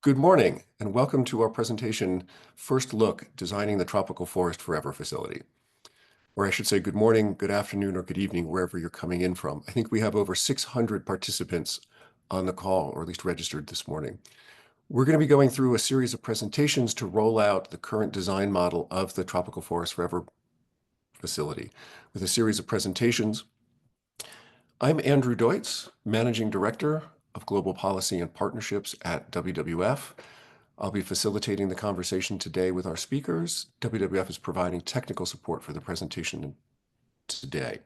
Good morning, and welcome to our presentation, First Look, Designing the Tropical Forest Forever Facility. Or I should say good morning, good afternoon, or good evening, wherever you're coming in from. I think we have over 600 participants on the call, or at least registered this morning. We're going to be going through a series of presentations to roll out the current design model of the Tropical Forest Forever Facility with a series of presentations. I'm Andrew Deutz, Managing Director of Global Policy and Partnerships at WWF. I'll be facilitating the conversation today with our speakers. WWF is providing technical support for the presentation today.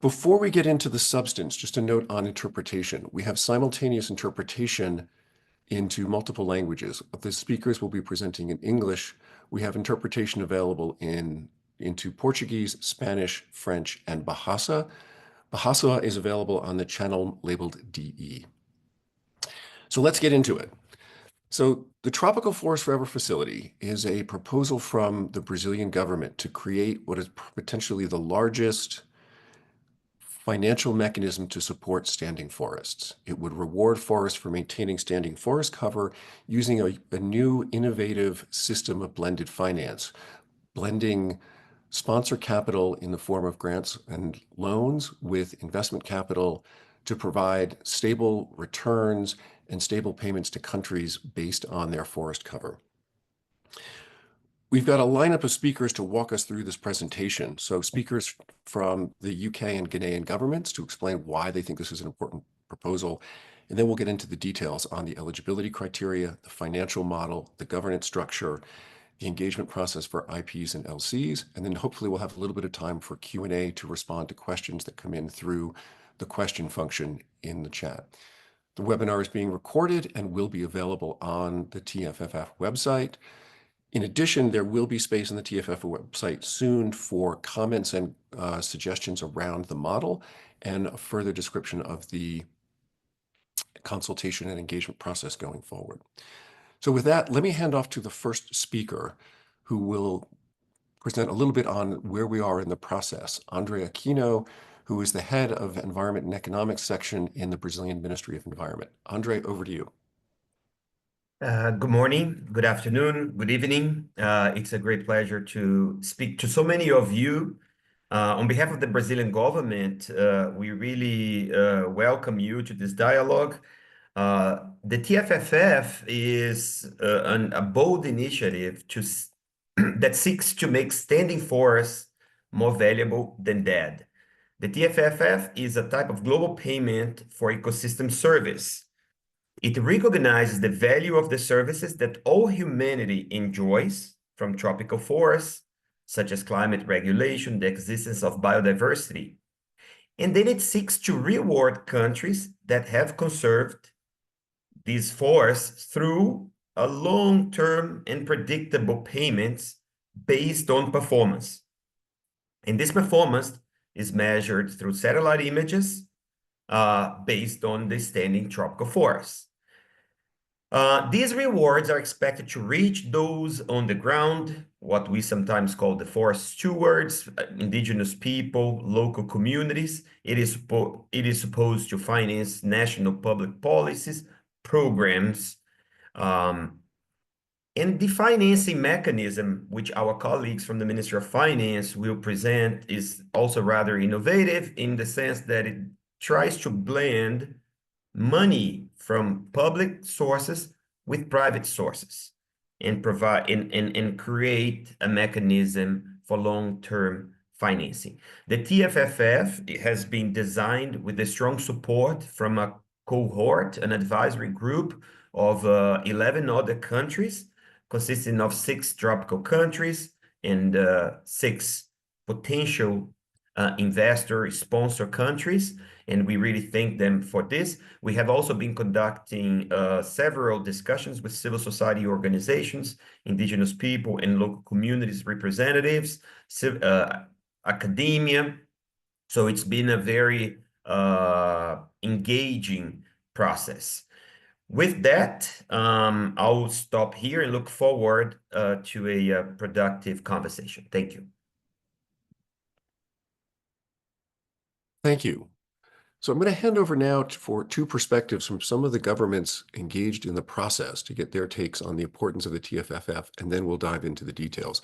Before we get into the substance, just a note on interpretation. We have simultaneous interpretation into multiple languages. The speakers will be presenting in English. We have interpretation available into Portuguese, Spanish, French, and Bahasa. Bahasa is available on the channel labeled DE. So let's get into it. So the Tropical Forest Forever Facility is a proposal from the Brazilian government to create what is potentially the largest financial mechanism to support standing forests. It would reward forests for maintaining standing forest cover using a new innovative system of blended finance, blending sponsor capital in the form of grants and loans with investment capital to provide stable returns and stable payments to countries based on their forest cover. We've got a lineup of speakers to walk us through this presentation. So speakers from the UK and Ghanaian governments to explain why they think this is an important proposal. And then we'll get into the details on the eligibility criteria, the financial model, the governance structure, the engagement process for IPs and LCs, and then hopefully we'll have a little bit of time for Q&A to respond to questions that come in through the question function in the chat. The webinar is being recorded and will be available on the TFFF website. In addition, there will be space on the TFFF website soon for comments and suggestions around the model and a further description of the consultation and engagement process going forward. So with that, let me hand off to the first speaker who will present a little bit on where we are in the process. Andre Aquino, who is the head of Environment and Economics section in the Brazilian Ministry of Environment. Andre, over to you. Good morning, good afternoon, good evening. It's a great pleasure to speak to so many of you. On behalf of the Brazilian government, we really welcome you to this dialogue. The TFFF is a bold initiative that seeks to make standing forests more valuable than dead. The TFFF is a type of global payment for ecosystem service. It recognizes the value of the services that all humanity enjoys from tropical forests, such as climate regulation, the existence of biodiversity. And then it seeks to reward countries that have conserved these forests through a long-term and predictable payments based on performance. And this performance is measured through satellite images based on the standing tropical forests. These rewards are expected to reach those on the ground, what we sometimes call the forest stewards, indigenous people, local communities. It is supposed to finance national public policies, programs, and the financing mechanism, which our colleagues from the Ministry of Finance will present, is also rather innovative in the sense that it tries to blend money from public sources with private sources and provide and create a mechanism for long-term financing. The TFFF has been designed with the strong support from a cohort, an advisory group of 11 other countries, consisting of 6 tropical countries and 6 potential investor sponsor countries, and we really thank them for this. We have also been conducting several discussions with civil society organizations, indigenous people and local communities representatives, academia. So it's been a very engaging process. With that, I'll stop here and look forward to a productive conversation. Thank you. Thank you. So I'm going to hand over now for two perspectives from some of the governments engaged in the process to get their takes on the importance of the TFFF, and then we'll dive into the details.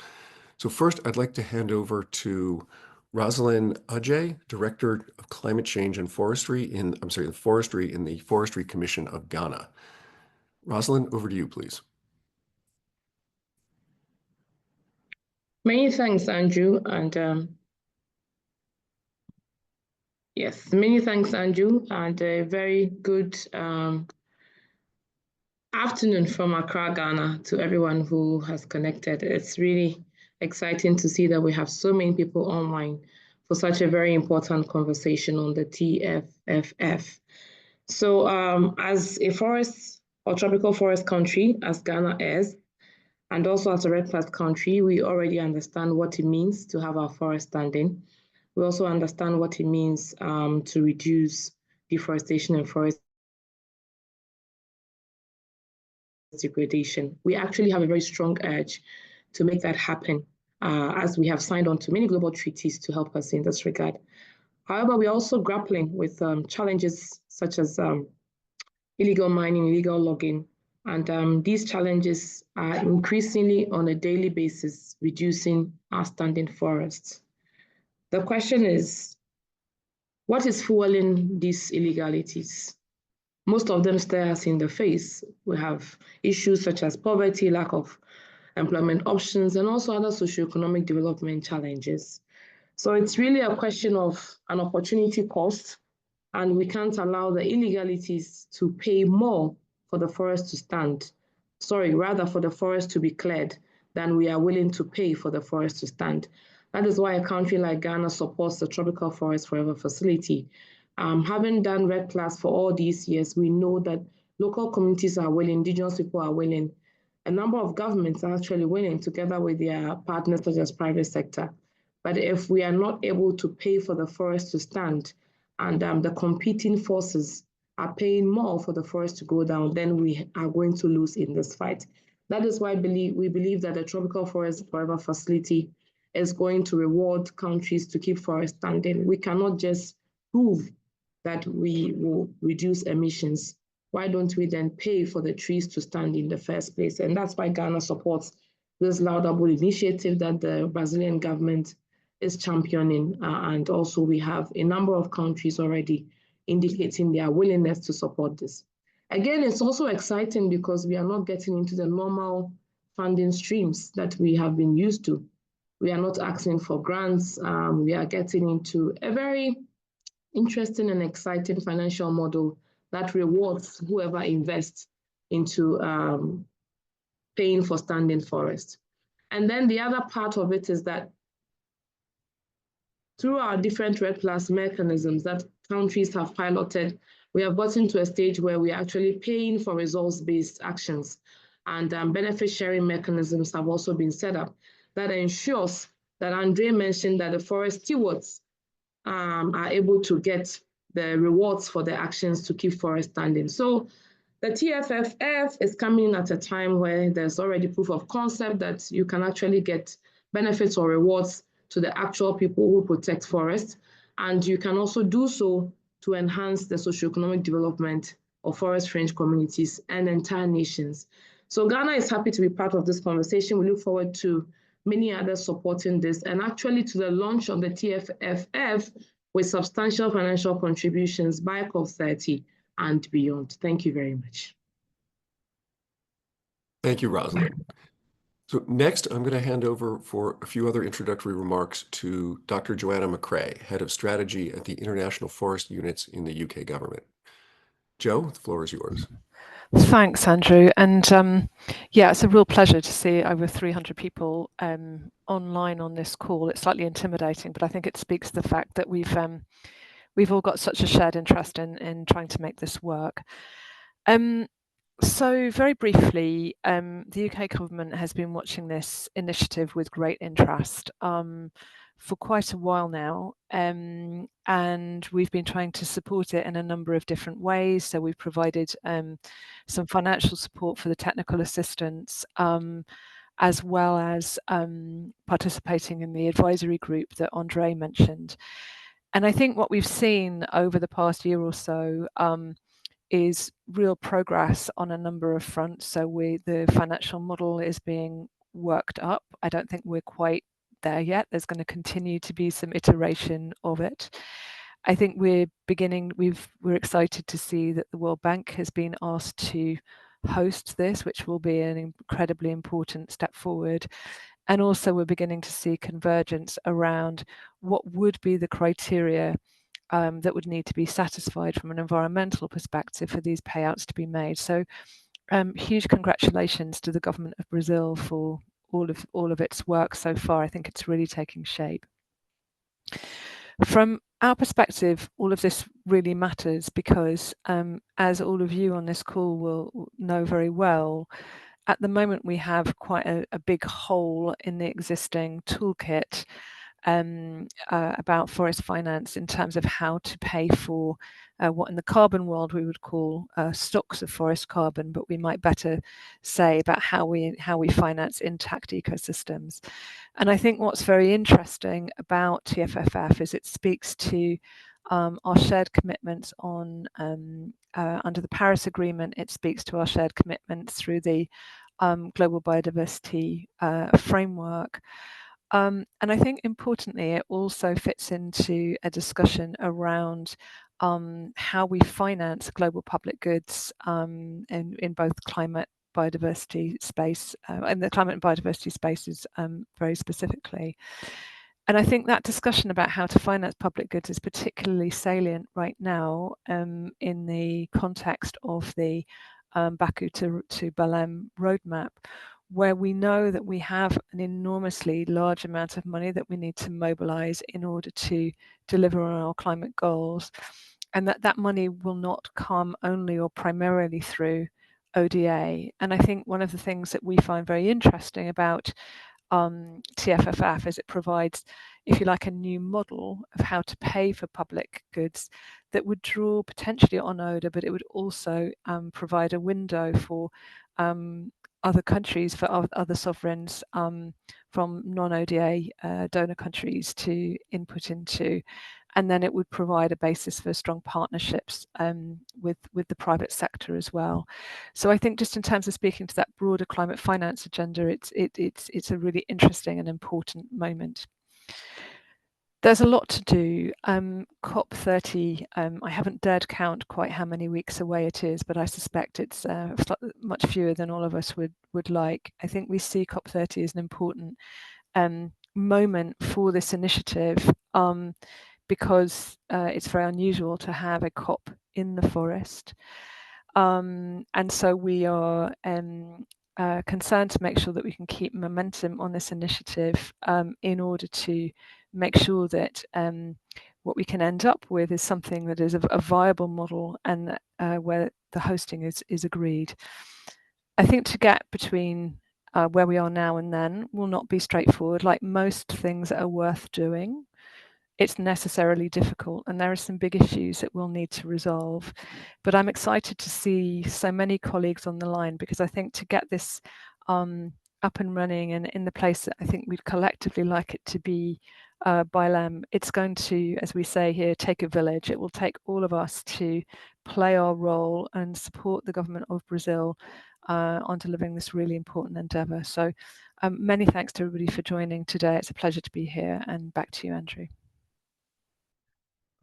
So first, I'd like to hand over to Rosalind Ajay, Director of Climate Change and Forestry in the Forestry Commission of Ghana. Rosalind, over to you, please. Many thanks, Andrew, and yes, many thanks, Andrew, and a very good afternoon from Accra, Ghana, to everyone who has connected. It's really exciting to see that we have so many people online for such a very important conversation on the TFFF. So as a forest or tropical forest country, as Ghana is, and also as a Red Plus country, we already understand what it means to have our forest standing. We also understand what it means to reduce deforestation and forest degradation. We actually have a very strong urge to make that happen, as we have signed on to many global treaties to help us in this regard. However, we're also grappling with challenges such as illegal mining, illegal logging, and these challenges are increasingly on a daily basis reducing our standing forests. The question is, what is fueling these illegalities? Most of them stare us in the face. We have issues such as poverty, lack of employment options, and also other socioeconomic development challenges. So it's really a question of an opportunity cost, and we can't allow the illegalities to pay more for the forest to stand. Rather for the forest to be cleared than we are willing to pay for the forest to stand. That is why a country like Ghana supports the Tropical Forest Forever facility. Having done Red Plus for all these years, we know that local communities are willing, indigenous people are willing, a number of governments are actually willing, together with their partners such as private sector. But if we are not able to pay for the forest to stand, and the competing forces are paying more for the forest to go down, then we are going to lose in this fight. That is why we believe that the Tropical Forest Forever facility is going to reward countries to keep forests standing. We cannot just prove that we will reduce emissions. Why don't we then pay for the trees to stand in the first place? And that's why Ghana supports this laudable initiative that the Brazilian government is championing. And also we have a number of countries already indicating their willingness to support this. Again, it's also exciting because we are not getting into the normal funding streams that we have been used to. We are not asking for grants. We are getting into a very interesting and exciting financial model that rewards whoever invests into paying for standing forest. And then the other part of it is that through our different Red Plus mechanisms that countries have piloted, we have gotten to a stage where we're actually paying for results-based actions, and benefit sharing mechanisms have also been set up that ensures that Andre mentioned that the forest stewards are able to get the rewards for their actions to keep forest standing. So the TFFF is coming at a time where there's already proof of concept that you can actually get benefits or rewards to the actual people who protect forests, and you can also do so to enhance the socioeconomic development of forest-range communities and entire nations. So Ghana is happy to be part of this conversation. We look forward to many others supporting this, and actually to the launch of the TFFF with substantial financial contributions by COP30 and beyond. Thank you very much. Thank you, Rosalind. So next, I'm going to hand over for a few other introductory remarks to Dr. Joanna McCrae, Head of Strategy at the International Forest Units in the UK government. Joe, the floor is yours. Thanks, Andrew. And yeah, it's a real pleasure to see over 300 people online on this call. It's slightly intimidating, but I think it speaks to the fact that we've all got such a shared interest in trying to make this work. So very briefly, the UK government has been watching this initiative with great interest for quite a while now, and we've been trying to support it in a number of different ways. So we've provided some financial support for the technical assistance, as well as participating in the advisory group that Andre mentioned. And I think what we've seen over the past year or so is real progress on a number of fronts. So the financial model is being worked up. I don't think we're quite there yet. There's going to continue to be some iteration of it. I think we're excited to see that the World Bank has been asked to host this, which will be an incredibly important step forward. And also we're beginning to see convergence around what would be the criteria that would need to be satisfied from an environmental perspective for these payouts to be made. So huge congratulations to the government of Brazil for all of its work so far. I think it's really taking shape. From our perspective, all of this really matters because, as all of you on this call will know very well, at the moment we have quite a big hole in the existing toolkit about forest finance in terms of how to pay for what in the carbon world we would call stocks of forest carbon, but we might better say about how we finance intact ecosystems. And I think what's very interesting about TFFF is it speaks to our shared commitments on under the Paris Agreement. It speaks to our shared commitments through the Global Biodiversity Framework. And I think importantly, it also fits into a discussion around how we finance global public goods in both climate biodiversity space and the climate and biodiversity spaces very specifically. And I think that discussion about how to finance public goods is particularly salient right now in the context of the Baku to Belém roadmap, where we know that we have an enormously large amount of money that we need to mobilize in order to deliver on our climate goals, and that money will not come only or primarily through ODA. And I think one of the things that we find very interesting about TFFF is it provides, if you like, a new model of how to pay for public goods that would draw potentially on ODA, but it would also provide a window for other countries, for other sovereigns from non-ODA donor countries to input into. And then it would provide a basis for strong partnerships with the private sector as well. So I think just in terms of speaking to that broader climate finance agenda, it's a really interesting and important moment. There's a lot to do. COP30, I haven't dared count quite how many weeks away it is, but I suspect it's much fewer than all of us would like. I think we see COP30 as an important moment for this initiative because it's very unusual to have a COP in the forest. And so we are concerned to make sure that we can keep momentum on this initiative in order to make sure that what we can end up with is something that is a viable model and where the hosting is agreed. I think to get between where we are now and then will not be straightforward. Like most things that are worth doing, it's necessarily difficult, and there are some big issues that we'll need to resolve. But I'm excited to see so many colleagues on the line, because I think to get this up and running and in the place that I think we'd collectively like it to be by LAM, it's going to, as we say here, take a village. It will take all of us to play our role and support the government of Brazil on delivering this really important endeavour. So many thanks to everybody for joining today. It's a pleasure to be here, and back to you, Andrew.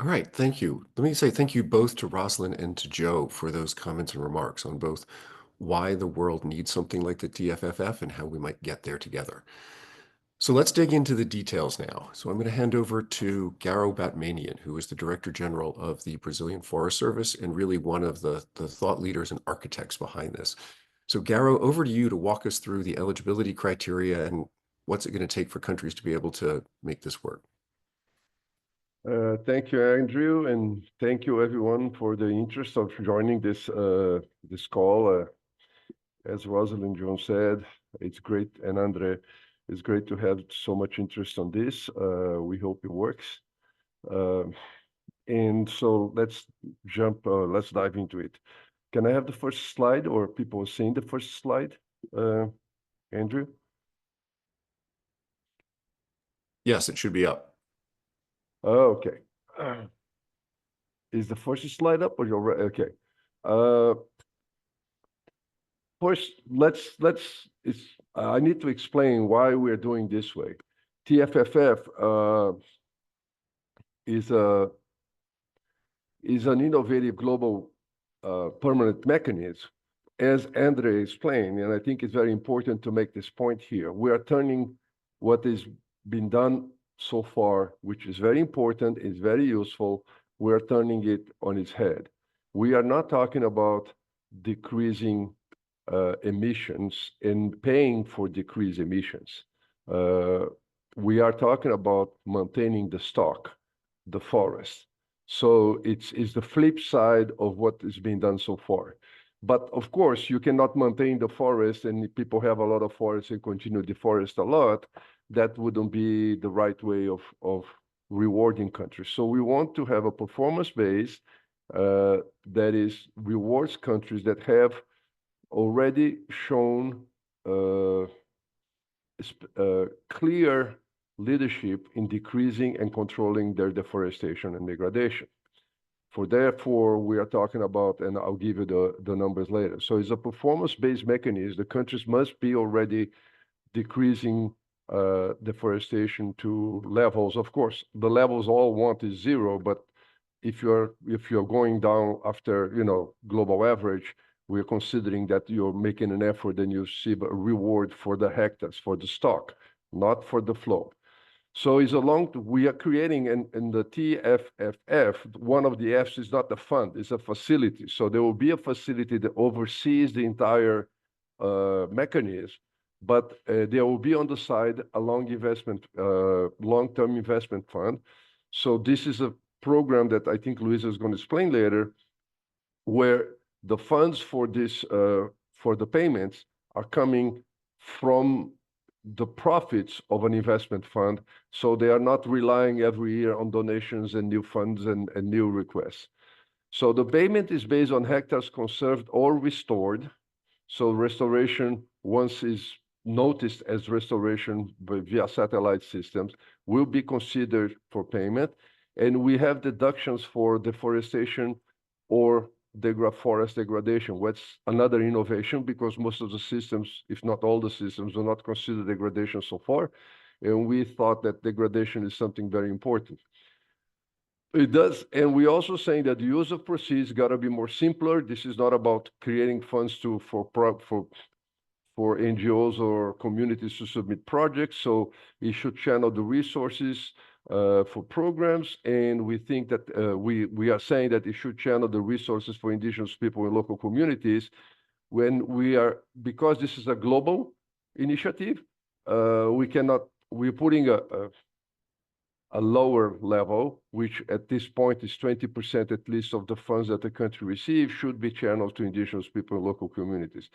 All right, thank you. Let me say thank you both to Rosalind and to Joe for those comments and remarks on both why the world needs something like the TFFF and how we might get there together. So let's dig into the details now. So I'm going to hand over to Garo Batmanian, who is the Director General of the Brazilian Forest Service and really one of the thought leaders and architects behind this. So Garo, over to you to walk us through the eligibility criteria and what's it going to take for countries to be able to make this work. Thank you, Andrew, and thank you everyone for the interest of joining this this call. As Rosalind John said, it's great, and Andre, it's great to have so much interest on this. We hope it works. And so let's let's dive into it. Can I have the first slide, or people seeing the first slide, Andrew? Yes, it should be up. Oh, okay. Is the first slide up or you're okay? First, I need to explain why we're doing this way. TFFF is an innovative global permanent mechanism, as Andre explained, and I think it's very important to make this point here. We are turning what has been done so far, which is very important, is very useful, we're turning it on its head. We are not talking about decreasing emissions and paying for decreased emissions. We are talking about maintaining the stock, the forest. So it's the flip side of what is being done so far. But of course, you cannot maintain the forest and people have a lot of forests and continue to deforest a lot. That wouldn't be the right way of rewarding countries. So we want to have a performance base that is rewards countries that have already shown clear leadership in decreasing and controlling their deforestation and degradation. Therefore, we are talking about, and I'll give you the numbers later. So it's a performance-based mechanism. The countries must be already decreasing deforestation to levels. Of course, the levels all want is zero, but if you're going down after global average, we're considering that you're making an effort and you receive a reward for the hectares, for the stock, not for the flow. So we are creating in the TFFF, one of the F's is not the fund, it's a facility. So there will be a facility that oversees the entire mechanism, but there will be on the side a long-term investment fund. So this is a program that I think Luisa is going to explain later, where the funds for this, for the payments are coming from the profits of an investment fund, so they are not relying every year on donations and new funds and new requests. So the payment is based on hectares conserved or restored. So restoration, once is noticed as restoration via satellite systems, will be considered for payment. And we have deductions for deforestation or forest degradation. What's another innovation, because most of the systems, if not all the systems, do not consider degradation so far. And we thought that degradation is something very important. It does, and we're also saying that the use of proceeds got to be more simpler. This is not about creating funds for NGOs or communities to submit projects. So it should channel the resources for programs. And we think that we are saying that it should channel the resources for indigenous people in local communities because this is a global initiative, we're putting a lower level, which at this point is 20% at least of the funds that the country receives should be channeled to indigenous people in local communities.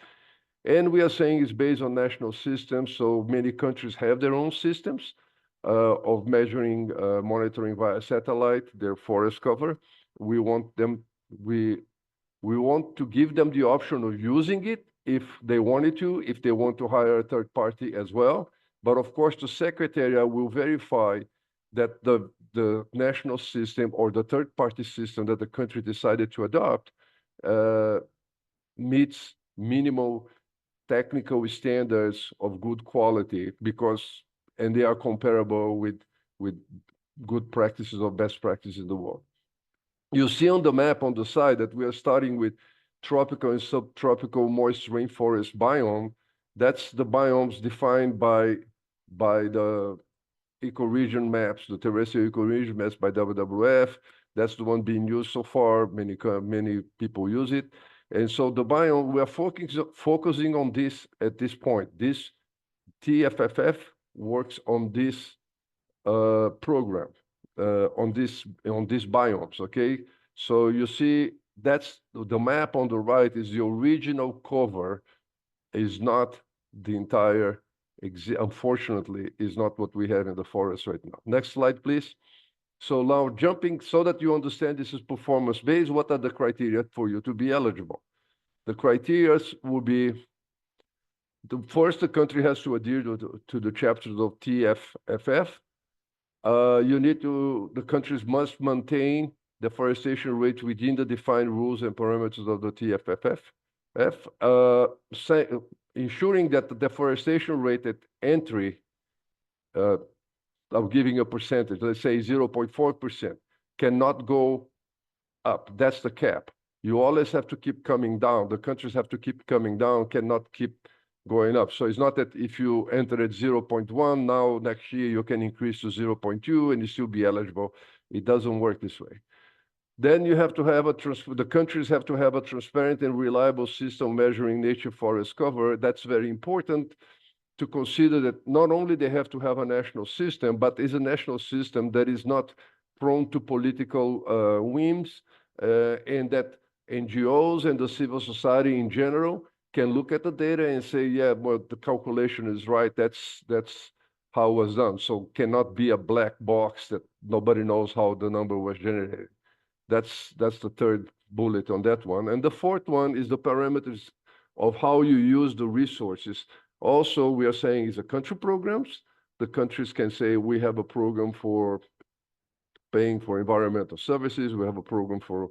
And we are saying it's based on national systems. So many countries have their own systems of measuring, monitoring via satellite, their forest cover. We want to give them the option of using it if they wanted to, if they want to hire a third party as well. But of course, the Secretariat will verify that the national system or the third party system that the country decided to adopt meets minimal technical standards of good quality, and they are comparable with good practices or best practices in the world. You see on the map on the side that we are starting with tropical and subtropical moist rainforest biome. That's the biomes defined by the ecoregion maps, the terrestrial ecoregion maps by WWF. That's the one being used so far. Many people use it. And so the biome, we are focusing on this at this point. This TFFF works on this program, on these biomes, okay? So you see, that's the map on the right is the original cover, is not the entire, unfortunately, is not what we have in the forest right now. Next slide, please. So now jumping, so that you understand this is performance-based, what are the criteria for you to be eligible? The criteria will be, first, the country has to adhere to the chapters of TFFF. the countries must maintain deforestation rates within the defined rules and parameters of the TFFF. Ensuring that the deforestation rate at entry, I'm giving a percentage, let's say 0.4%, cannot go up. That's the cap. You always have to keep coming down. The countries have to keep coming down, cannot keep going up. So it's not that if you enter at 0.1, now next year you can increase to 0.2 and you still be eligible. It doesn't work this way. Then you have to have the countries have to have a transparent and reliable system measuring nature forest cover. That's very important to consider that not only they have to have a national system, but is a national system that is not prone to political whims, and that NGOs and the civil society in general can look at the data and say, yeah, well, the calculation is right. That's how it was done. So cannot be a black box that nobody knows how the number was generated. That's the third bullet on that one. And the fourth one is the parameters of how you use the resources. Also, we are saying is a country programs. The countries can say we have a program for paying for environmental services. We have a program for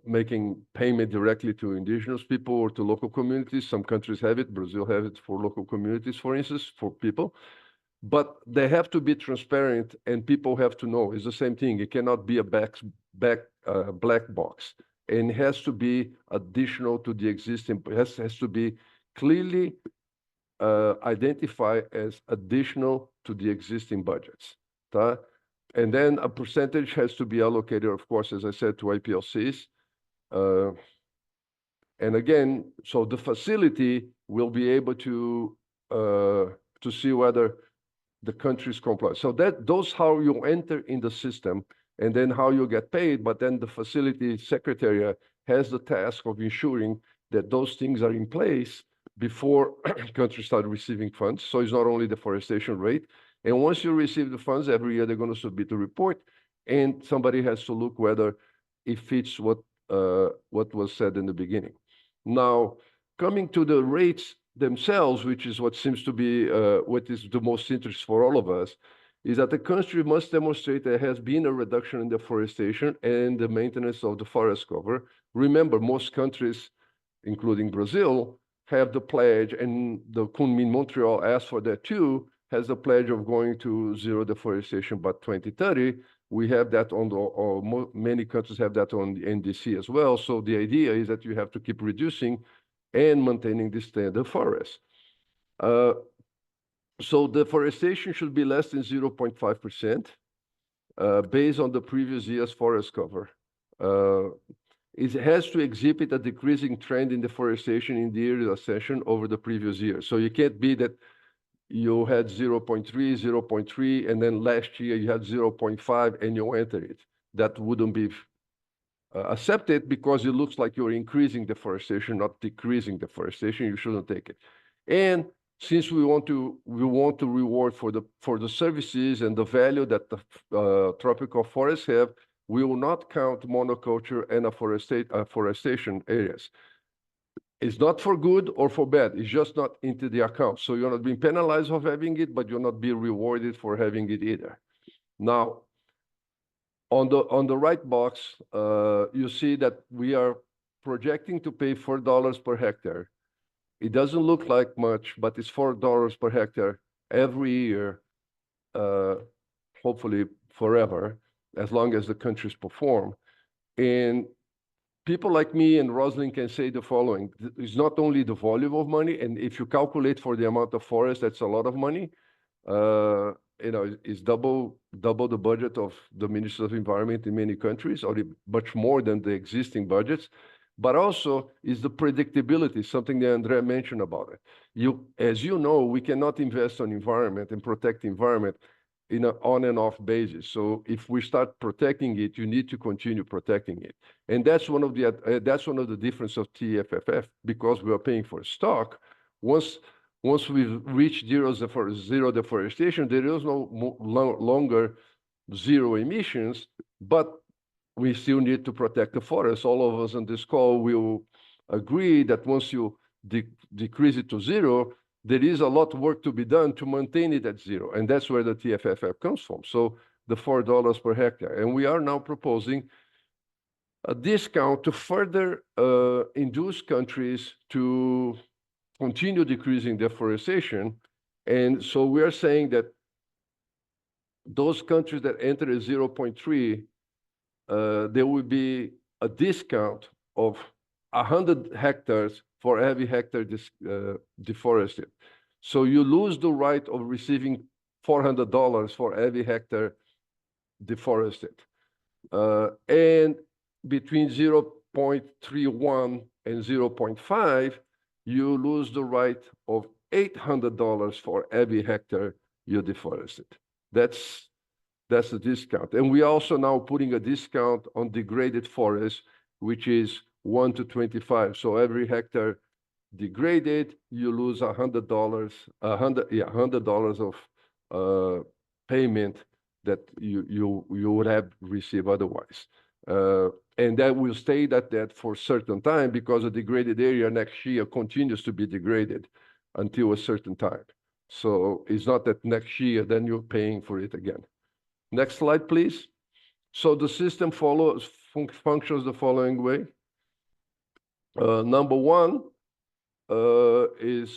making payment directly to indigenous people or to local communities. Some countries have it. Brazil have it for local communities, for instance, for people. But they have to be transparent and people have to know. It's the same thing. It cannot be a black box. And it has to be additional to the existing, has to be clearly identified as additional to the existing budgets. And then a percentage has to be allocated, of course, as I said, to IPLCs. And again, so the facility will be able to see whether the countries comply. So those how you enter in the system and then how you get paid, but then the facility secretariat has the task of ensuring that those things are in place before countries start receiving funds. So it's not only deforestation rate. And once you receive the funds, every year they're going to submit a report and somebody has to look whether it fits what was said in the beginning. Now, coming to the rates themselves, which is what seems to be what is the most interest for all of us, is that the country must demonstrate there has been a reduction in deforestation and the maintenance of the forest cover. Remember, most countries, including Brazil, have the pledge, and the Kunming Montreal asked for that too, has the pledge of going to zero deforestation by 2030. We have that on many countries have that on the NDC as well. So the idea is that you have to keep reducing and maintaining the standard forest. So deforestation should be less than 0.5% based on the previous year's forest cover. It has to exhibit a decreasing trend in deforestation in the area accession over the previous year. So you can't be that you had 0.3, 0.3, and then last year you had 0.5 and you enter it. That wouldn't be accepted because it looks like you're increasing deforestation, not decreasing deforestation. You shouldn't take it. And since we want to reward for the services and the value that the tropical forests have, we will not count monoculture and afforestation areas. It's not for good or for bad. It's just not into the account. So you're not being penalized for having it, but you're not being rewarded for having it either. Now, on the right box, you see that we are projecting to pay $4 per hectare. It doesn't look like much, but it's $4 per hectare every year, hopefully forever, as long as the countries perform. And people like me and Rosalind can say the following. It's not only the volume of money, and if you calculate for the amount of forest, that's a lot of money. It's double the budget of the Ministry of Environment in many countries, or much more than the existing budgets. But also is the predictability, something that Andrea mentioned about it. As you know, we cannot invest on environment and protect the environment in an on and off basis. So if we start protecting it, you need to continue protecting it. And that's one of the difference of TFFF, because we are paying for stock. Once we've reached zero deforestation, there is no longer zero emissions, but we still need to protect the forest. All of us on this call will agree that once you decrease it to zero, there is a lot of work to be done to maintain it at zero. And that's where the TFFF comes from. So the $4 per hectare. And we are now proposing a discount to further induce countries to continue decreasing deforestation. And so we are saying that those countries that enter a 0.3, there will be a discount of 100 hectares for every hectare deforested. So you lose the right of receiving $400 for every hectare deforested. And between 0.31 and 0.5, you lose the right of $800 for every hectare you deforested. That's the discount. And we also now putting a discount on degraded forest, which is 1 to 25. So every hectare degraded, you lose $100, $100 of payment that you would have received otherwise. And that will stay at that for a certain time because the degraded area next year continues to be degraded until a certain time. So it's not that next year, then you're paying for it again. Next slide, please. So the system functions the following way. Number one is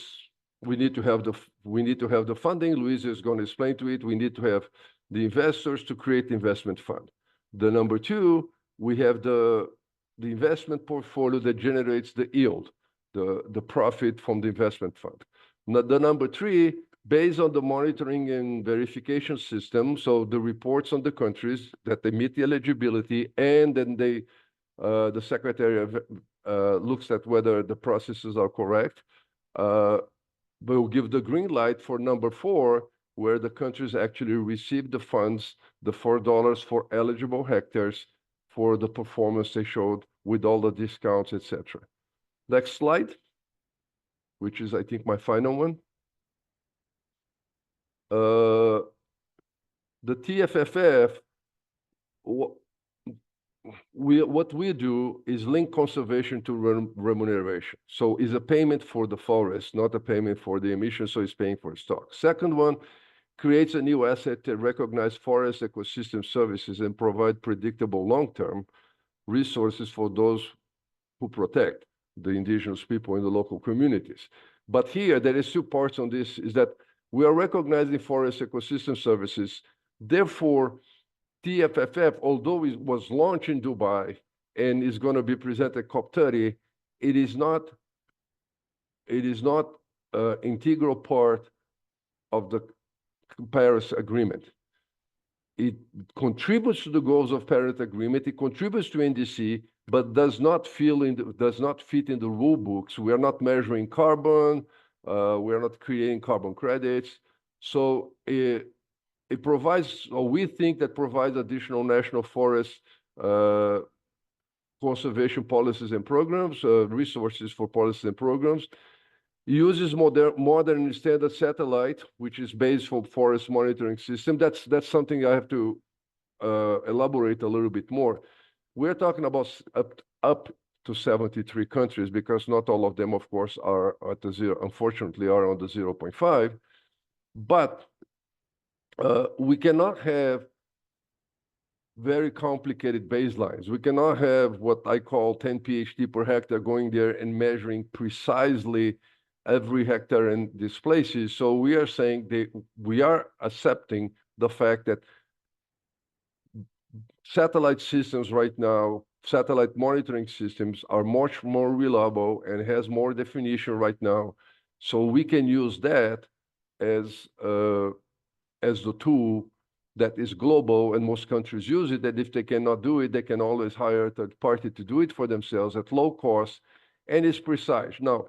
we need to have the funding. Luis is going to explain to it. We need to have the investors to create the investment fund. The number two, we have the investment portfolio that generates the yield, the profit from the investment fund. Now, the number three, based on the monitoring and verification system, so the reports on the countries that they meet the eligibility, and then the secretary looks at whether the processes are correct. We'll give the green light for number four, where the countries actually receive the funds, the $4 for eligible hectares for the performance they showed with all the discounts, etc. Next slide, which is, I think, my final one. The TFFF, what we do is link conservation to remuneration. So it's a payment for the forest, not a payment for the emission, so it's paying for stock. Second one, creates a new asset to recognize forest ecosystem services and provide predictable long-term resources for those who protect the indigenous people in the local communities. But here, there is two parts on this, is that we are recognizing forest ecosystem services. Therefore, TFFF, although it was launched in Dubai and is going to be presented at COP30, it is not an integral part of the Paris Agreement. It contributes to the goals of Paris Agreement. It contributes to NDC, but does not fit in the rule books. We are not measuring carbon. We are not creating carbon credits. So it provides, or we think that provides additional national forest conservation policies and programs, resources for policies and programs. Uses modern standard satellite, which is based for forest monitoring system. That's something I have to elaborate a little bit more. We're talking about up to 73 countries, because not all of them, of course, are at the zero, unfortunately, are on the 0.5. But we cannot have very complicated baselines. We cannot have what I call 10 PhD per hectare going there and measuring precisely every hectare in these places. So we are saying that we are accepting the fact that satellite systems right now, satellite monitoring systems are much more reliable and has more definition right now. So we can use that as the tool that is global, and most countries use it, that if they cannot do it, they can always hire a third party to do it for themselves at low cost, and it's precise. Now,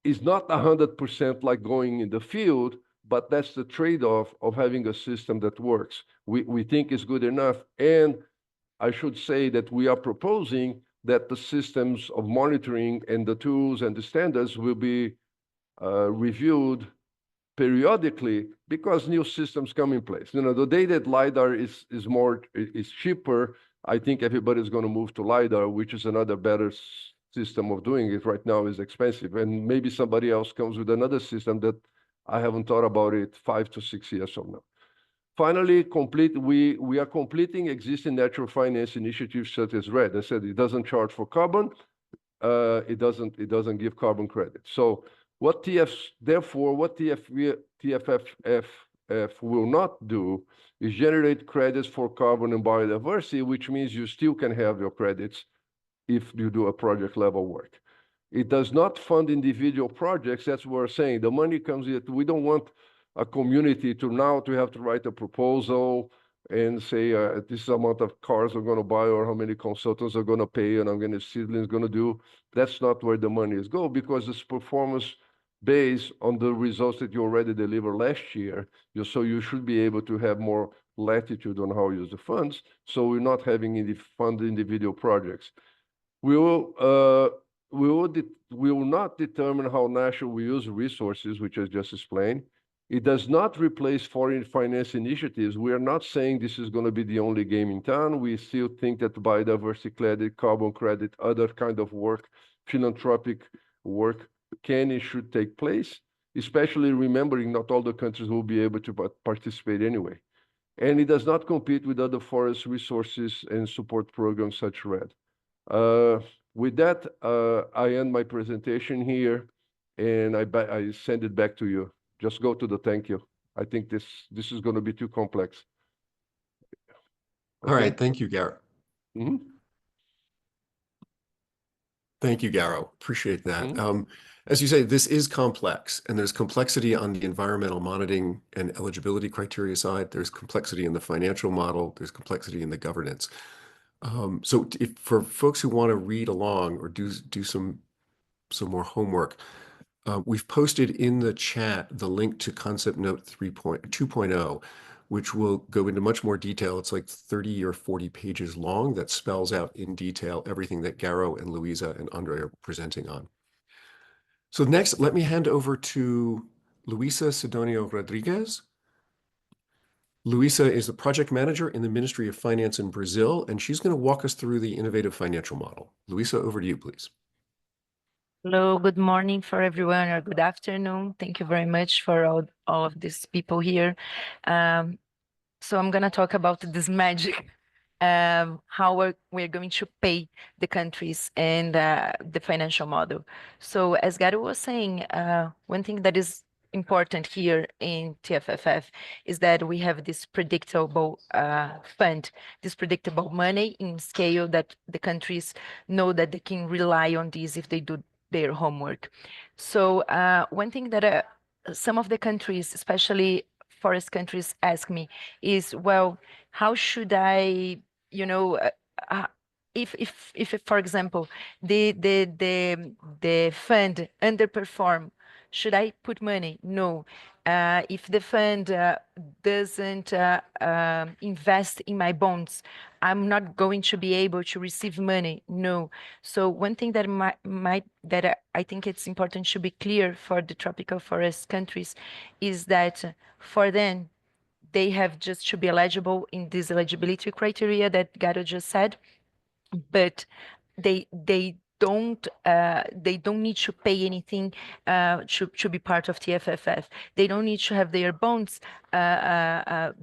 it's not 100% like going in the field, but that's the trade-off of having a system that works. We think it's good enough, and I should say that we are proposing that the systems of monitoring and the tools and the standards will be reviewed periodically, because new systems come in place. You know, the day that LiDAR is cheaper, I think everybody's going to move to LiDAR, which is another better system of doing it right now is expensive. And maybe somebody else comes with another system that I haven't thought about it 5 to 6 years from now. Finally, we are completing existing natural finance initiatives such as RED. I said it doesn't charge for carbon. It doesn't give carbon credit. So therefore, what TFFF will not do is generate credits for carbon and biodiversity, which means you still can have your credits if you do a project level work. It does not fund individual projects. That's what we're saying. The money comes in. We don't want a community to have to write a proposal and say this amount of cars we're going to buy or how many consultants are going to pay and I'm going to Seedling's going to do. That's not where the money is go, because it's performance based on the results that you already delivered last year. So you should be able to have more latitude on how you use the funds. So we're not having fund individual projects. We will not determine how national we use resources, which I just explained. It does not replace foreign finance initiatives. We are not saying this is going to be the only game in town. We still think that biodiversity credit, carbon credit, other kind of work, philanthropic work can and should take place, especially remembering not all the countries will be able to participate anyway. And it does not compete with other forest resources and support programs such RED. With that, I end my presentation here, and I send it back to you. Just go to the thank you. I think this is going to be too complex. All right, thank you, Garo. Thank you, Garo. Appreciate that. As you say, this is complex, and there's complexity on the environmental monitoring and eligibility criteria side. There's complexity in the financial model. There's complexity in the governance. So for folks who want to read along or do some more homework, we've posted in the chat the link to Concept Note 2.0, which will go into much more detail. It's like 30 or 40 pages long that spells out in detail everything that Garo and Luisa and Andre are presenting on. So next, let me hand over to Luisa Sidonio Rodriguez. Luisa is the project manager in the Ministry of Finance in Brazil, and she's going to walk us through the innovative financial model. Luisa, over to you, please. Hello, good morning for everyone, or good afternoon. Thank you very much for all of these people here. So I'm going to talk about this magic, how we're going to pay the countries and the financial model. So as Garo was saying, one thing that is important here in TFFF is that we have this predictable fund, this predictable money in scale that the countries know that they can rely on this if they do their homework. So one thing that some of the countries, especially forest countries, ask me is, well, how should I, if for example the fund underperform, should I put money? No. If the fund doesn't invest in my bonds, I'm not going to be able to receive money. No. So one thing that I think it's important to be clear for the tropical forest countries is that for them, they have just to be eligible in this eligibility criteria that Garo just said, but they don't need to pay anything to be part of TFFF. They don't need to have their bonds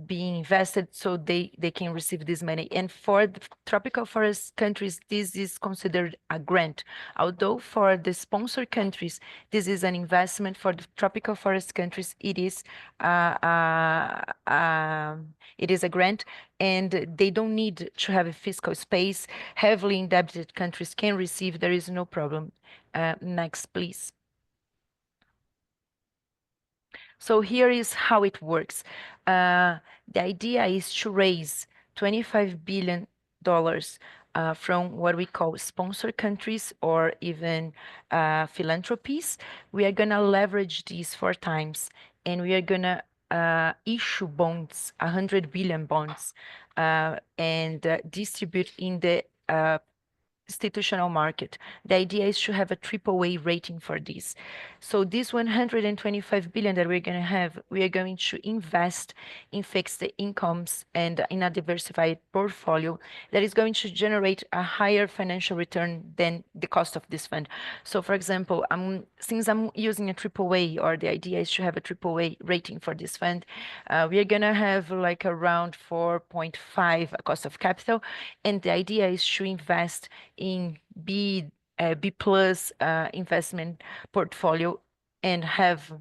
being invested so they can receive this money. And for the tropical forest countries, this is considered a grant. Although for the sponsor countries, this is an investment. For the tropical forest countries, it is a grant, and they don't need to have a fiscal space. Heavily indebted countries can receive. There is no problem. Next, please. So here is how it works. The idea is to raise $25 billion from what we call sponsor countries or even philanthropies. We are going to leverage these 4 times, and we are going to issue bonds, 100 billion bonds, and distribute in the institutional market. The idea is to have a AAA rating for this. So this 125 billion that we're going to have, we are going to invest in fixed incomes and in a diversified portfolio that is going to generate a higher financial return than the cost of this fund. So for example, since I'm using a AAA, or the idea is to have a AAA rating for this fund, we are going to have like around 4.5 cost of capital. And the idea is to invest in B plus investment portfolio and have,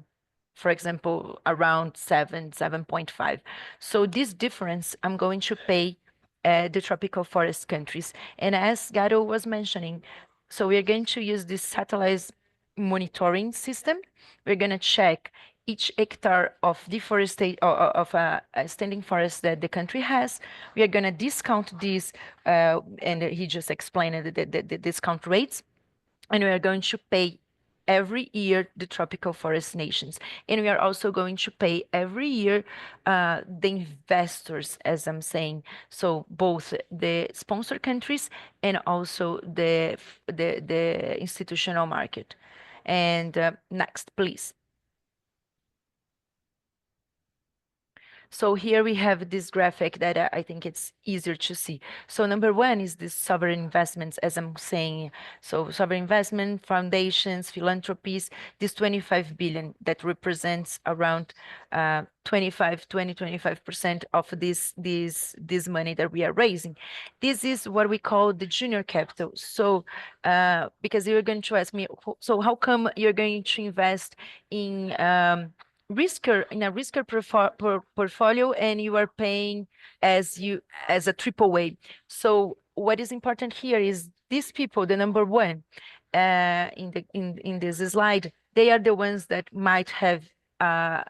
for example, around 7.5. So this difference I'm going to pay the tropical forest countries. And as Garo was mentioning, so we're going to use this satellite monitoring system. We're going to check each hectare of deforestation of a standing forest that the country has. We are going to discount this, and he just explained the discount rates, and we are going to pay every year the tropical forest nations, and we are also going to pay every year the investors, as I'm saying, so both the sponsor countries and also the institutional market. And next, please. So here we have this graphic that I think it's easier to see. So number one is this sovereign investments, as I'm saying. So sovereign investment, foundations, philanthropies, this 25 billion that represents around 25% of this money that we are raising. This is what we call the junior capital. So because you're going to ask me, so how come you're going to invest in a riskier portfolio and you are paying as a AAA? So what is important here is these people, the number one in this slide, they are the ones that might have a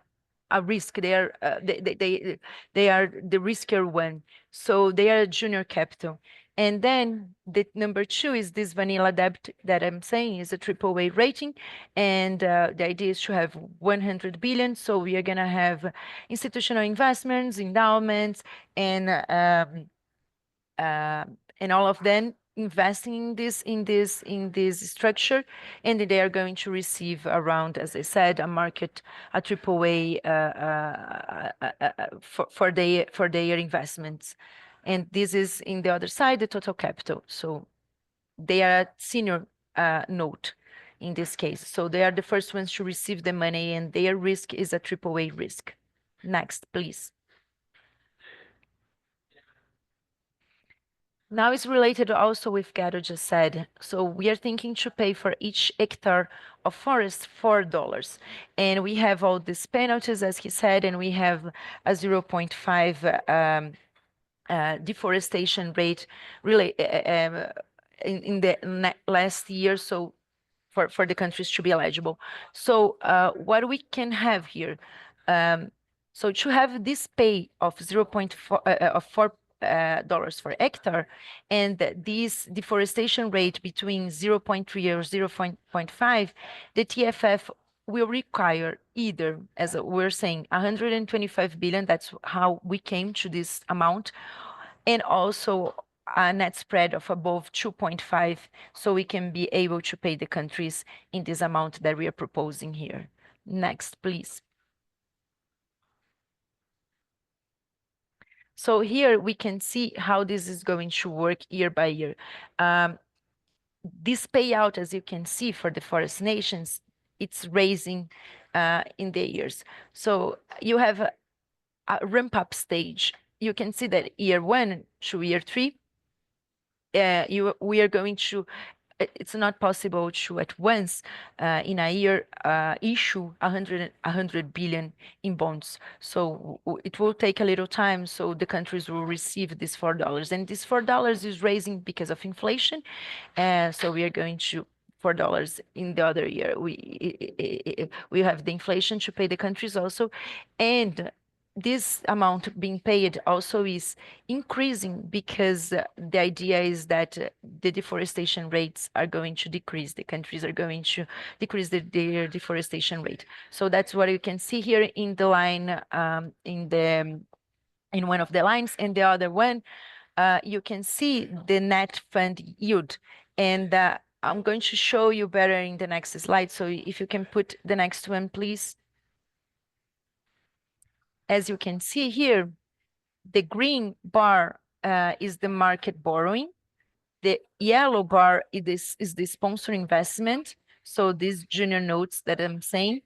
risk. They are the riskier one. So they are junior capital. And then the number two is this vanilla debt that I'm saying is a AAA rating. And the idea is to have 100 billion. So we are going to have institutional investments, endowments, and all of them investing in this structure, and they are going to receive around, as I said, a AAA for their investments. And this is in the other side, the total capital. So they are a senior note in this case. So they are the first ones to receive the money, and their risk is a AAA risk. Next, please. Now it's related also with Garo just said. So we are thinking to pay for each hectare of forest $4. And we have all these penalties, as he said, and we have a 0.5 deforestation rate really in the last year, so for the countries to be eligible. So what we can have here, so to have this pay of 0.4 of $4 for hectare, and this deforestation rate between 0.3 or 0.5, the TFF will require either, as we're saying, 125 billion, that's how we came to this amount, and also a net spread of above 2.5, so we can be able to pay the countries in this amount that we are proposing here. Next, please. So here we can see how this is going to work year by year. This payout, as you can see, for the forest nations, it's raising in the years. So you have a ramp-up stage. You can see that year 1 to year 3, we are going to, it's not possible to at once in a year issue 100 billion in bonds. So it will take a little time, so the countries will receive this $4. And this $4 is raising because of inflation. So we are going to $4 in the other year. We have the inflation to pay the countries also. And this amount being paid also is increasing because the idea is that the deforestation rates are going to decrease. The countries are going to decrease their deforestation rate. So that's what you can see here in the line, in one of the lines, and the other one, you can see the net fund yield. And I'm going to show you better in the next slide. So if you can put the next one, please. As you can see here, the green bar is the market borrowing. The yellow bar is the sponsor investment. So these junior notes that I'm saying.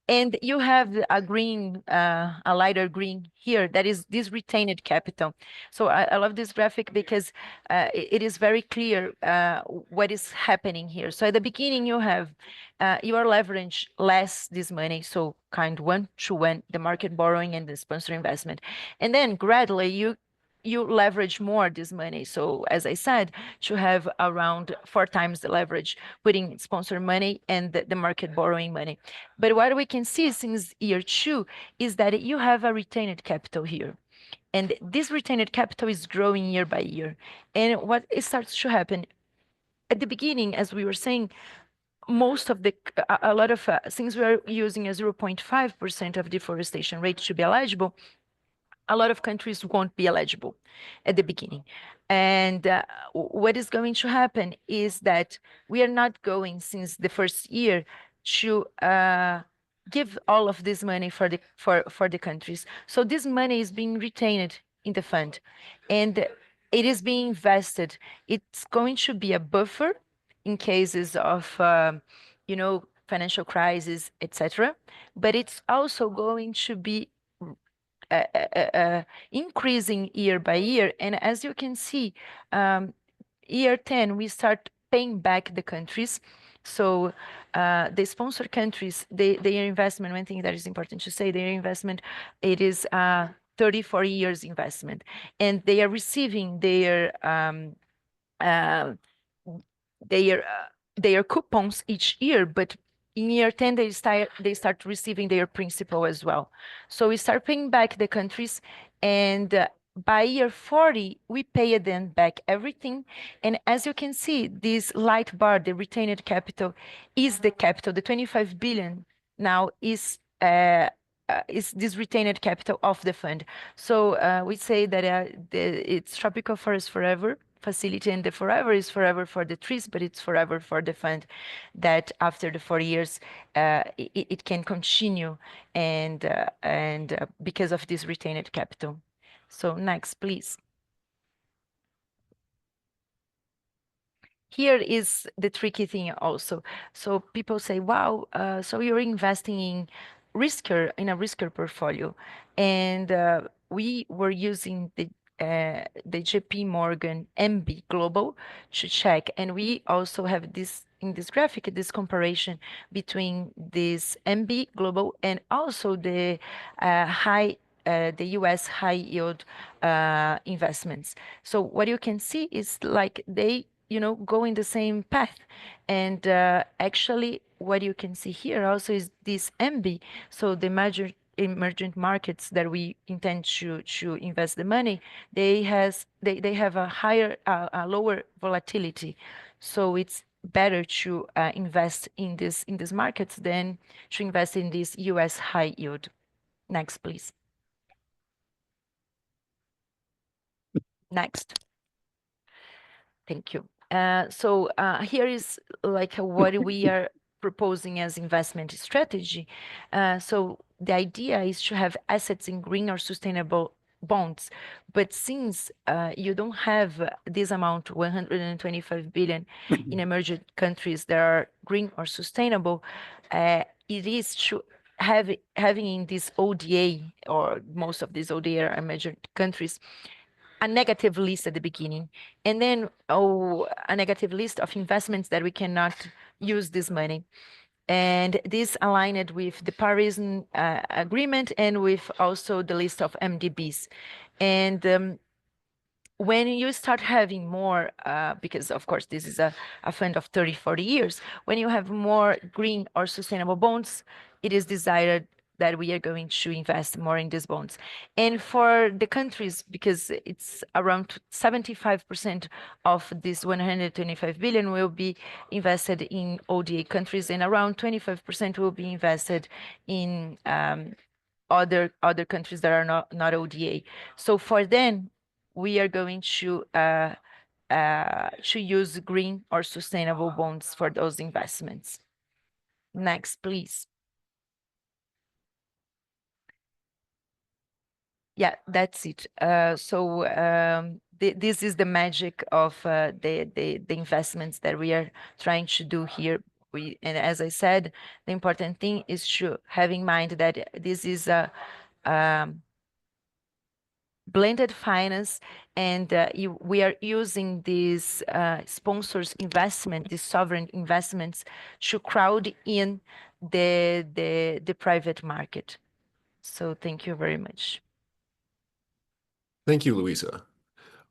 And you have a green, a lighter green here, that is this retained capital. So I love this graphic because it is very clear what is happening here. So at the beginning, you have your leverage less this money, so kind 1-to-1, the market borrowing and the sponsor investment. And then gradually you leverage more this money. So as I said, to have around 4 times the leverage, putting sponsor money and the market borrowing money. But what we can see since year 2 is that you have a retained capital here. And this retained capital is growing year by year. And what it starts to happen at the beginning, as we were saying, most of a lot of since we are using a 0.5% of deforestation rate to be eligible, a lot of countries won't be eligible at the beginning. And what is going to happen is that we are not going since the first year to give all of this money for the countries. So this money is being retained in the fund, and it is being invested. It's going to be a buffer in cases of financial crisis, etc. But it's also going to be increasing year by year. And as you can see, year 10, we start paying back the countries. So the sponsor countries, their investment, one thing that is important to say, their investment, it is 34 years investment. And they are receiving their coupons each year, but in year 10, they start receiving their principal as well. So we start paying back the countries, and by year 40, we pay them back everything. And as you can see, this light bar, the retained capital, is the capital. The 25 billion now is this retained capital of the fund. So we say that it's Tropical Forest Forever facility, and the forever is forever for the trees, but it's forever for the fund, that after the 4 years it can continue, and because of this retained capital. So next, please. Here is the tricky thing also. So people say, wow, so you're investing in a riskier portfolio. And we were using the JP Morgan MB Global to check. And we also have this in this graphic, this comparison between this MB Global and also the the US high yield investments. So what you can see is like they go in the same path. And actually, what you can see here also is this MB, so the major emerging markets that we intend to invest the money, they have a lower volatility. So it's better to invest in these markets than to invest in this US high yield. Next, please. Next. Thank you. So here is like what we are proposing as investment strategy. So the idea is to have assets in green or sustainable bonds. But since you don't have this amount, 125 billion in emerging countries that are green or sustainable, it is to having in this ODA, or most of these ODA are emerging countries, a negative list at the beginning, and then a negative list of investments that we cannot use this money. And this aligned with the Paris Agreement and with also the list of MDBs. And when you start having more, because of course this is a fund of 30, 40 years, when you have more green or sustainable bonds, it is desired that we are going to invest more in these bonds. And for the countries, because it's around 75% of this 125 billion will be invested in ODA countries, and around 25% will be invested in other countries that are not ODA. So for them, we are going to to use green or sustainable bonds for those investments. Next, please. Yeah, that's it. This is the magic of the investments that we are trying to do here. And as I said, the important thing is to have in mind that this is a blended finance, and we are using these sponsors investment, these sovereign investments, to crowd in the private market. So thank you very much. Thank you, Luisa.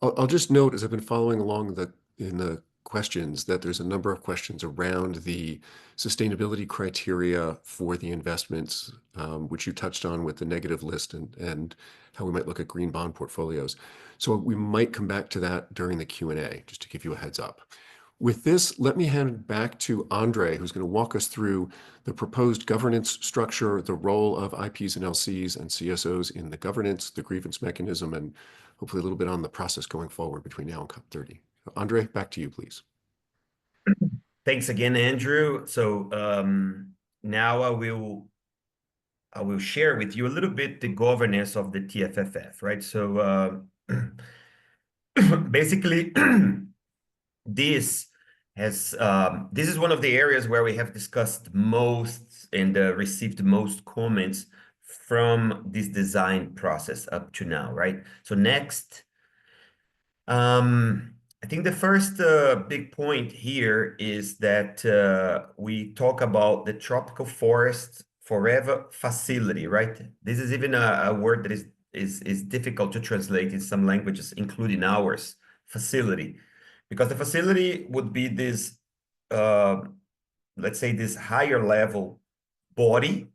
I'll just note, as I've been following along in the questions, that there's a number of questions around the sustainability criteria for the investments, which you touched on with the negative list and how we might look at green bond portfolios. So we might come back to that during the Q&A, just to give you a heads up. With this, let me hand it back to Andre, who's going to walk us through the proposed governance structure, the role of IPs and LCs and CSOs in the governance, the grievance mechanism, and hopefully a little bit on the process going forward between now and COP30. Andre, back to you, please. Thanks again, Andrew. So now I will share with you a little bit the governance of the TFFF, right? So basically, this is one of the areas where we have discussed most and received most comments from this design process up to now, right? So next, I think the first big point here is that we talk about the Tropical Forest Forever Facility, right? This is even a word that is difficult to translate in some languages, including ours, facility. Because the facility would be this, let's say, this higher level body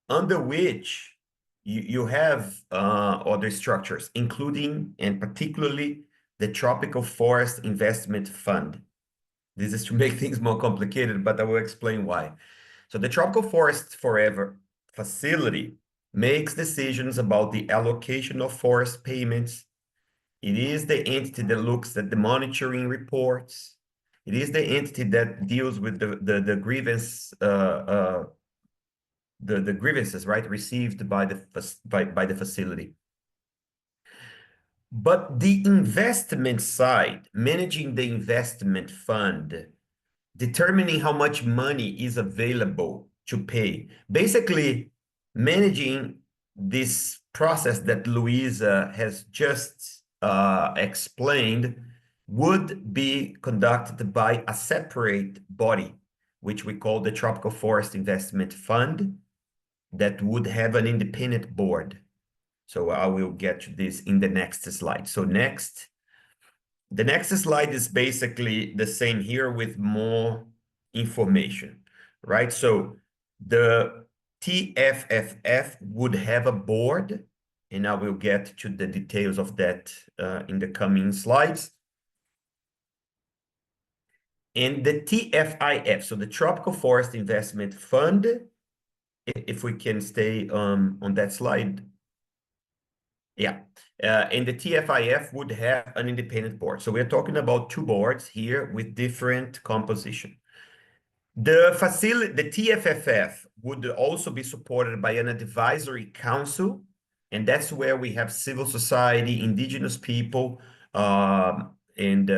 under which you have other structures, including and particularly the Tropical Forest Investment Fund. This is to make things more complicated, but I will explain why. So the Tropical Forest Forever Facility makes decisions about the allocation of forest payments. It is the entity that looks at the monitoring reports. It is the entity that deals with the grievance, the grievances, right, received by the facility. But the investment side, managing the investment fund, determining how much money is available to pay, basically managing this process that Luisa has just explained, would be conducted by a separate body, which we call the Tropical Forest Investment Fund, that would have an independent board. So I will get to this in the next slide. So next, the next slide is basically the same here with more information, right? So the TFFF would have a board, and I will get to the details of that in the coming slides. And the TFIF, so the Tropical Forest Investment Fund, if we can stay on that slide. Yeah, and the TFIF would have an independent board. So we're talking about two boards here with different composition. The TFFF would also be supported by an advisory council, and that's where we have civil society, indigenous people, and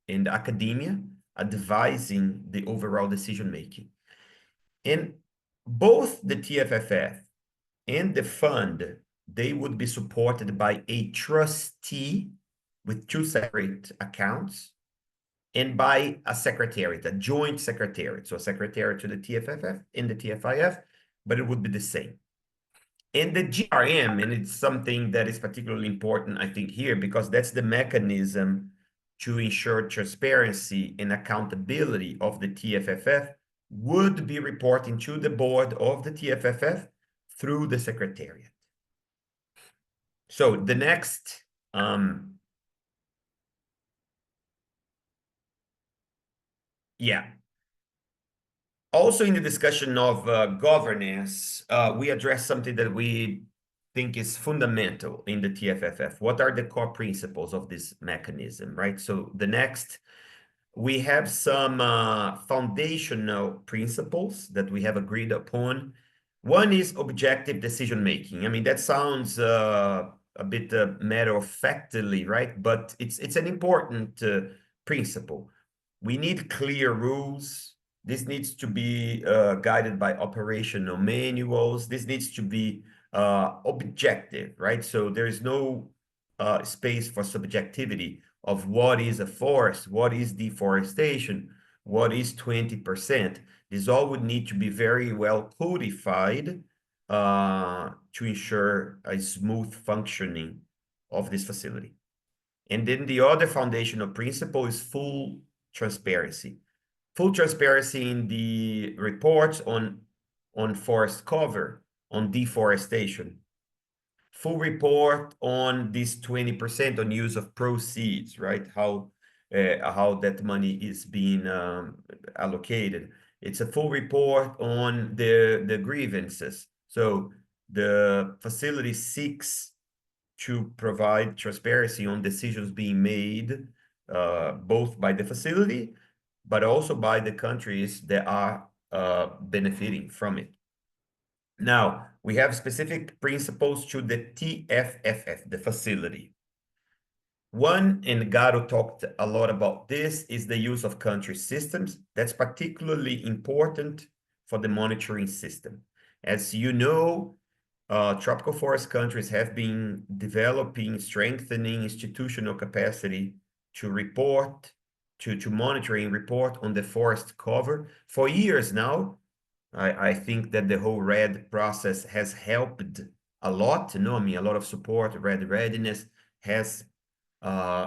academia advising the overall decision making. And both the TFFF and the fund, they would be supported by a trustee with two separate accounts and by a secretariat, a joint secretariat. So a secretariat to the TFFF and the TFIF, but it would be the same. And the GRM, and it's something that is particularly important, I think, here, because that's the mechanism to ensure transparency and accountability of the TFFF, would be reporting to the board of the TFFF through the secretariat. So the next, also in the discussion of governance, we address something that we think is fundamental in the TFFF. What are the core principles of this mechanism, right? So the next, we have some foundational principles that we have agreed upon. One is objective decision making. I mean, that sounds a bit matter-of-factly, right? But it's an important principle. We need clear rules. This needs to be guided by operational manuals. This needs to be objective, right? So there is no space for subjectivity of what is a forest, what is deforestation, what is 20%. This all would need to be very well codified to ensure a smooth functioning of this facility. And then the other foundational principle is full transparency. Full transparency in the reports on forest cover, on deforestation. Full report on this 20% on use of proceeds, right? How that money is being allocated. It's a full report on the grievances. So the facility seeks to provide transparency on decisions being made, both by the facility, but also by the countries that are benefiting from it. Now, we have specific principles to the TFFF, the facility. One, and Garo talked a lot about this, is the use of country systems. That's particularly important for the monitoring system. As you know, tropical forest countries have been developing, strengthening institutional capacity to report, to monitor and report on the forest cover for years now. I think that the whole RED process has helped a lot. I mean, a lot of support. RED readiness has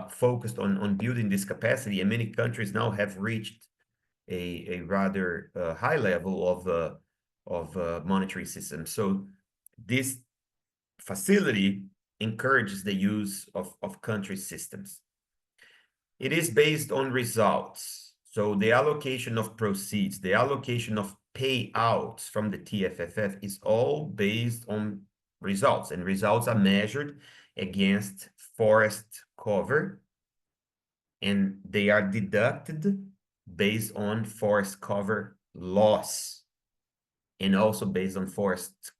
focused on building this capacity, and many countries now have reached a rather high level of monitoring systems. So this facility encourages the use of country systems. It is based on results. So the allocation of proceeds, the allocation of payouts from the TFFF is all based on results, and results are measured against forest cover, and they are deducted based on forest cover loss, and also based on forest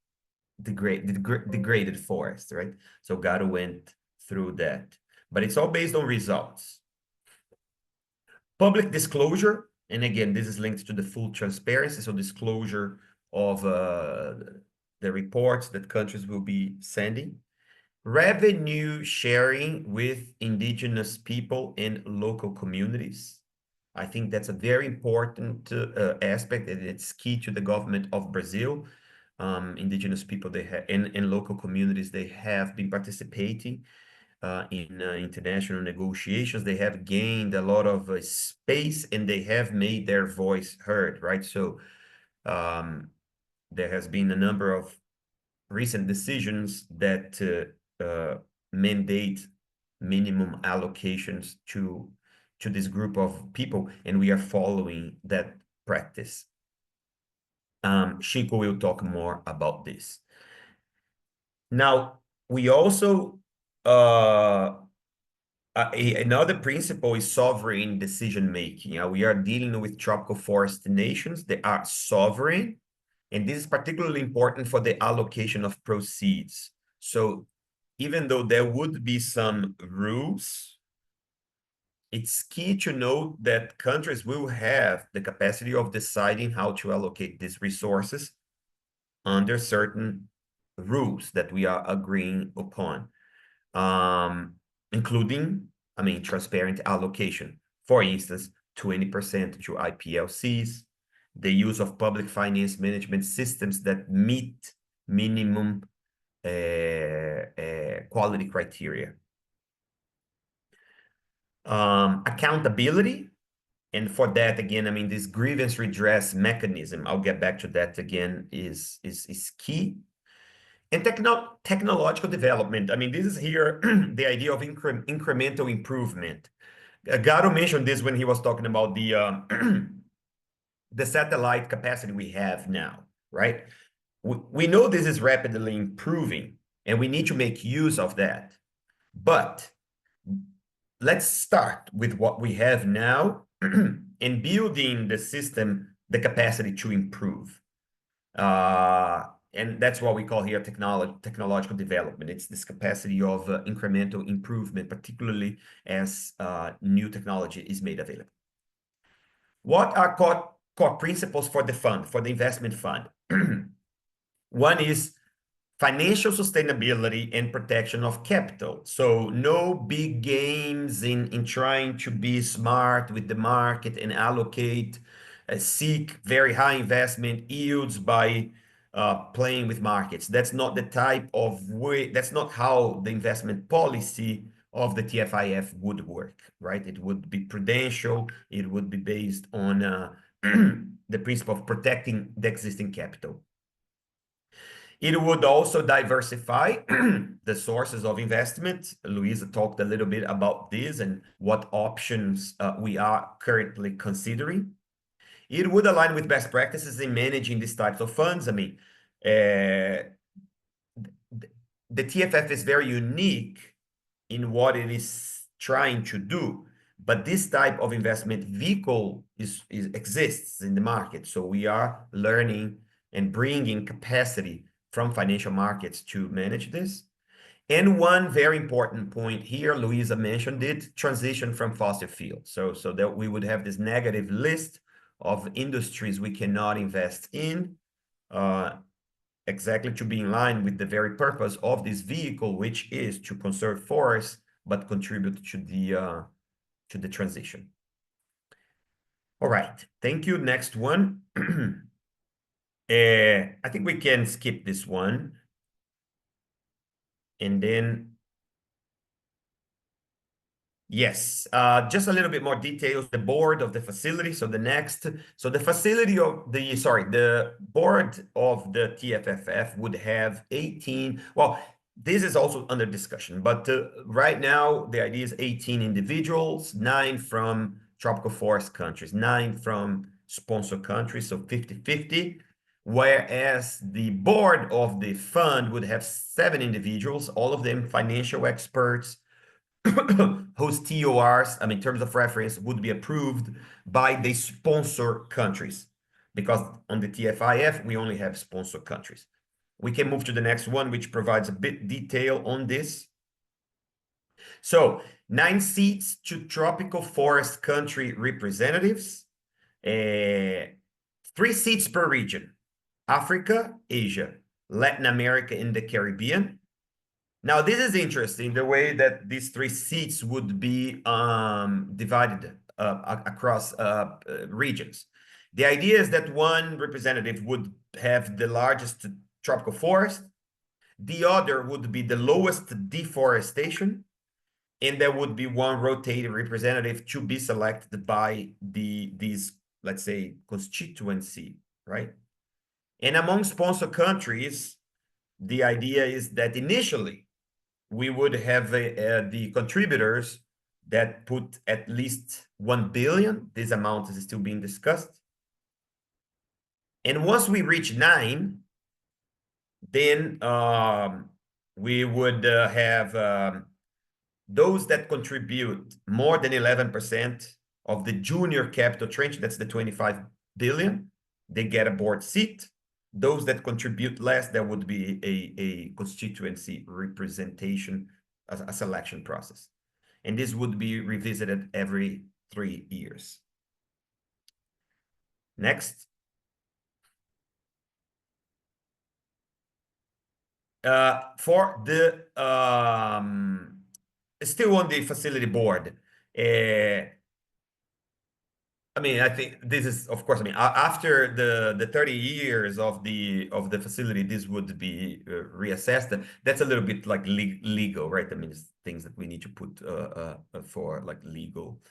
degraded forest, right? So Garo went through that, but it's all based on results. Public disclosure, and again, this is linked to the full transparency, so disclosure of the reports that countries will be sending. Revenue sharing with indigenous people and local communities. I think that's a very important aspect, and it's key to the government of Brazil. Indigenous people, they have, and local communities, they have been participating in international negotiations. They have gained a lot of space, and they have made their voice heard, right? So there has been a number of recent decisions that mandate minimum allocations to this group of people, and we are following that practice. Chico will talk more about this. Now, we also another principle is sovereign decision-making. We are dealing with tropical forest nations that are sovereign, and this is particularly important for the allocation of proceeds. So even though there would be some rules, it's key to note that countries will have the capacity of deciding how to allocate these resources under certain rules that we are agreeing upon. Including, I mean, transparent allocation. For instance, 20% to IPLCs, the use of public finance management systems that meet minimum quality criteria. Accountability, and for that, again, I mean, this grievance redress mechanism, I'll get back to that again, is key. And technological development, I mean, this is here the idea of incremental improvement. Garo mentioned this when he was talking about the satellite capacity we have now, right? We know this is rapidly improving, And we need to make use of that. But let's start with what we have now and building the system, the capacity to improve. And that's what we call here technological development. It's this capacity of incremental improvement, particularly as new technology is made available. What are core principles for the fund, for the investment fund? One is financial sustainability and protection of capital. So no big games in trying to be smart with the market and allocate, seek very high investment yields by playing with markets. That's not the type of way, that's not how the investment policy of the TFFF would work, right? It would be prudential. It would be based on the principle of protecting the existing capital. It would also diversify the sources of investment. Luisa talked a little bit about this and what options we are currently considering. It would align with best practices in managing these types of funds. I mean, the TFF is very unique in what it is trying to do, but this type of investment vehicle exists in the market. So we are learning and bringing capacity from financial markets to manage this. And one very important point here, Luisa mentioned it, transition from fossil fuels. So that we would have this negative list of industries we cannot invest in, exactly to be in line with the very purpose of this vehicle, which is to conserve forests, but contribute to the transition. All right, thank you. Next one. I think we can skip this one. And then, yes, just a little bit more details, the board of the facility. So the board of the TFFF would have 18, well, this is also under discussion, but right now the idea is 18 individuals, 9 from tropical forest countries, 9 from sponsor countries, so 50-50. Whereas the board of the fund would have 7 individuals, all of them financial experts, whose TORs, I mean, terms of reference, would be approved by the sponsor countries. Because on the TFFF, we only have sponsor countries. We can move to the next one, which provides a bit detail on this. So 9 seats to tropical forest country representatives, 3 seats per region. Africa, Asia, Latin America, and the Caribbean. Now, this is interesting, the way that these 3 seats would be divided across regions. The idea is that one representative would have the largest tropical forest, the other would be the lowest deforestation, and there would be one rotating representative to be selected by these, let's say, constituency, right? And among sponsor countries, the idea is that initially we would have the contributors that put at least 1 billion. This amount is still being discussed. And once we reach 9, then we would have those that contribute more than 11% of the junior capital tranche, that's the 25 billion, they get a board seat. Those that contribute less, there would be a constituency representation, a selection process. And this would be revisited every 3 years. Next. For the, still on the facility board, I mean, I think this is, of course, I mean, after the 30 years of the facility, this would be reassessed. That's a little bit like legal, right? I mean, it's things that we need to put for like legal.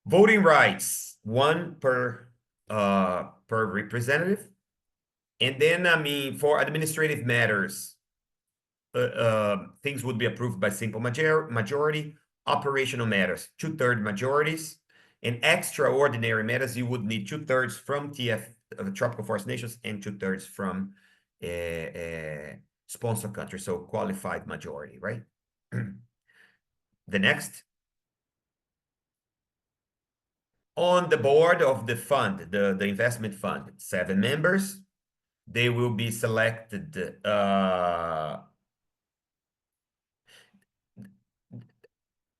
Voting rights, 1 per representative. And then, I mean, for administrative matters, things would be approved by simple majority. Operational matters, 2/3 majorities. In extraordinary matters, you would need 2/3 from tropical forest nations and 2/3 from sponsor country, so qualified majority, right? The next. On the board of the fund, the investment fund, 7 members. They will be selected.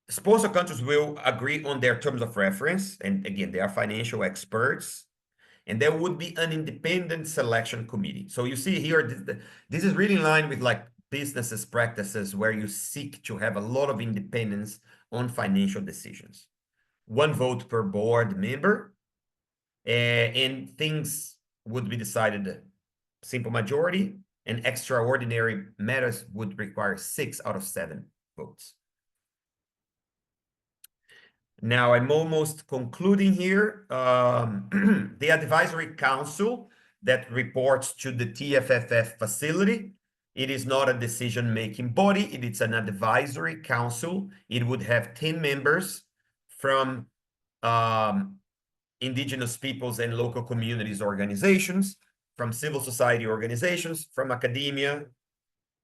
Sponsor countries will agree on their terms of reference. And again, they are financial experts. And there would be an independent selection committee. So you see here, this is really in line with like businesses practices where you seek to have a lot of independence on financial decisions. 1 vote per board member. And things would be decided simple majority, and extraordinary matters would require 6 out of 7 votes. Now I'm almost concluding here. The advisory council that reports to the TFFF facility, it is not a decision-making body, it is an advisory council. It would have 10 members from indigenous peoples and local communities organizations, from civil society organizations, from academia,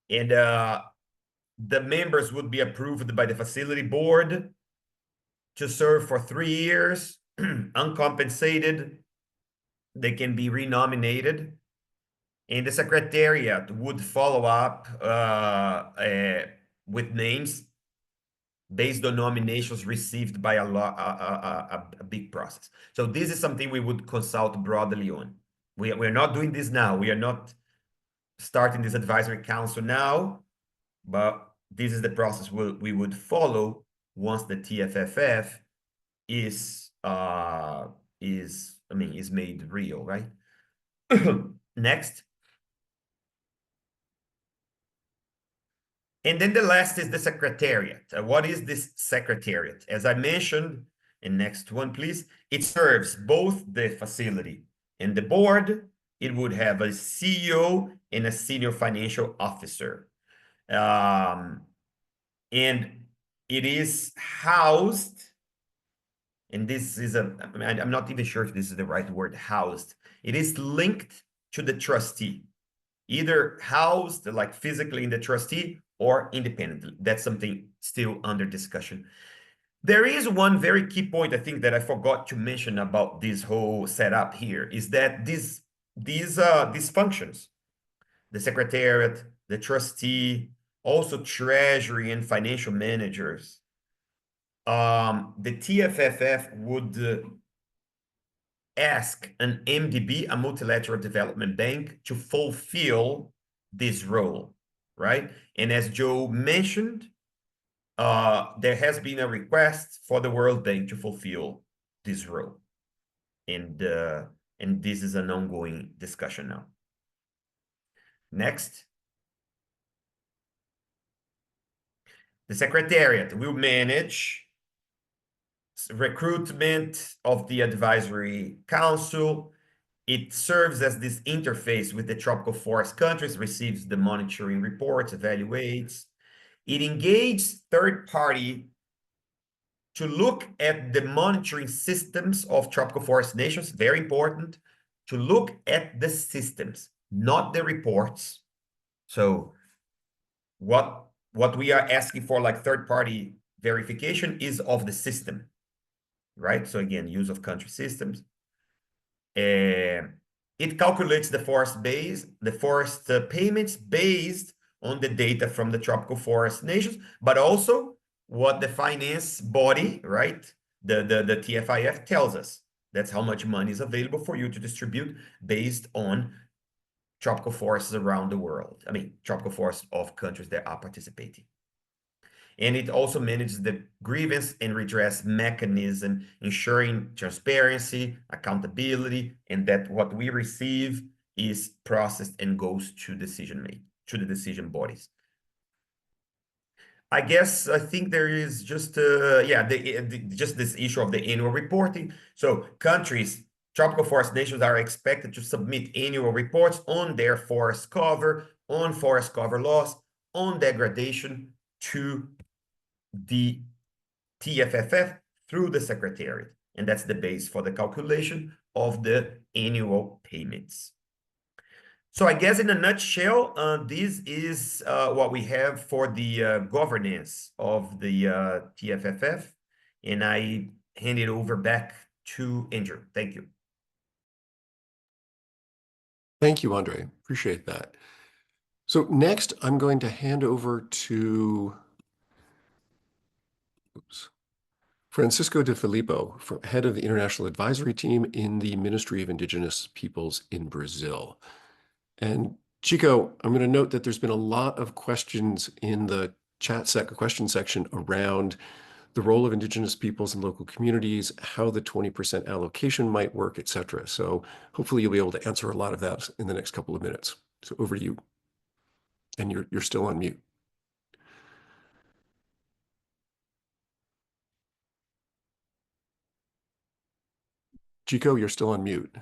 and the members would be approved by the facility board to serve for 3 years, uncompensated. They can be renominated, and the secretariat would follow up with names based on nominations received by a big process. So this is something we would consult broadly on. We're not doing this now. We are not starting this advisory council now, but this is the process we would follow once the TFFF is made real, right? Next. And then the last is the secretariat. What is this secretariat? As I mentioned, and next one, please, it serves both the facility and the board. It would have a CEO and a senior financial officer. And it is housed, and this is I'm not even sure if this is the right word, housed. It is linked to the trustee, either housed like physically in the trustee or independently. That's something still under discussion. There is one very key point I think that I forgot to mention about this whole setup here, is that these functions, the secretariat, the trustee, also treasury and financial managers, the TFFF would ask an MDB, a multilateral development bank, to fulfill this role, right? And as Joe mentioned, there has been a request for the World Bank to fulfill this role. And this is an ongoing discussion now. Next. The Secretariat will manage recruitment of the advisory council. It serves as this interface with the tropical forest countries, receives the monitoring reports, evaluates. It engages third party to look at the monitoring systems of tropical forest nations, very important, to look at the systems, not the reports. So what we are asking for, like third party verification, is of the system, right? So again, use of country systems. It calculates the forest payments based on the data from the tropical forest nations, but also what the finance body, right, the TFFF tells us. That's how much money is available for you to distribute based on tropical forests around the world. I mean, tropical forests of countries that are participating. And it also manages the grievance and redress mechanism, ensuring transparency, accountability, and that what we receive is processed and goes to the decision bodies. I think there is just just this issue of the annual reporting. So countries, tropical forest nations, are expected to submit annual reports on their forest cover, on forest cover loss, on degradation to the TFFF through the Secretariat. And that's the base for the calculation of the annual payments. So I guess in a nutshell, this is what we have for the governance of the TFFF, and I hand it over back to Andrew. Thank you. Thank you, Andre. Appreciate that. So next, I'm going to hand over to Francisco de Filippo, head of the International Advisory Team in the Ministry of Indigenous Peoples in Brazil. And Chico, I'm going to note that there's been a lot of questions in the question section around the role of Indigenous peoples and local communities, how the 20% allocation might work, et cetera. So hopefully you'll be able to answer a lot of that in the next couple of minutes. So over to you. And you're still on mute. Chico, you're still on mute.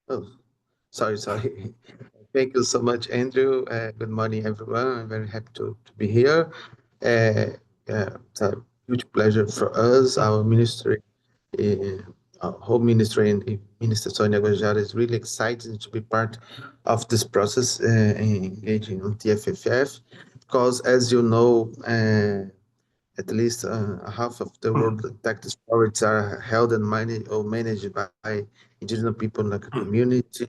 Oh, sorry. Thank you so much, Andrew. Good morning, everyone. I'm very happy to be here. It's a huge pleasure for us. Our ministry, our home ministry, and Minister Sonia Guajara is really excited to be part of this process, engaging on TFFF, because as you know, at least half of the world tax forests are held and managed by indigenous people in the community.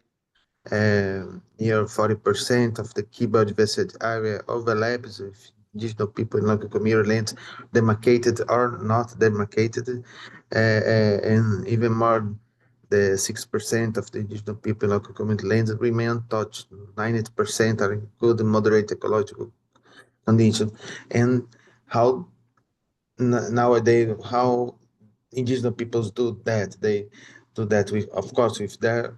Near 40% of the key biodiversity area overlaps with indigenous people in local community lands, demarcated or not demarcated, and even more, the 6% of the indigenous people in local community lands remain untouched. 90% are in good and moderate ecological conditions. And how nowadays, how indigenous peoples do that? They do that with, of course, with their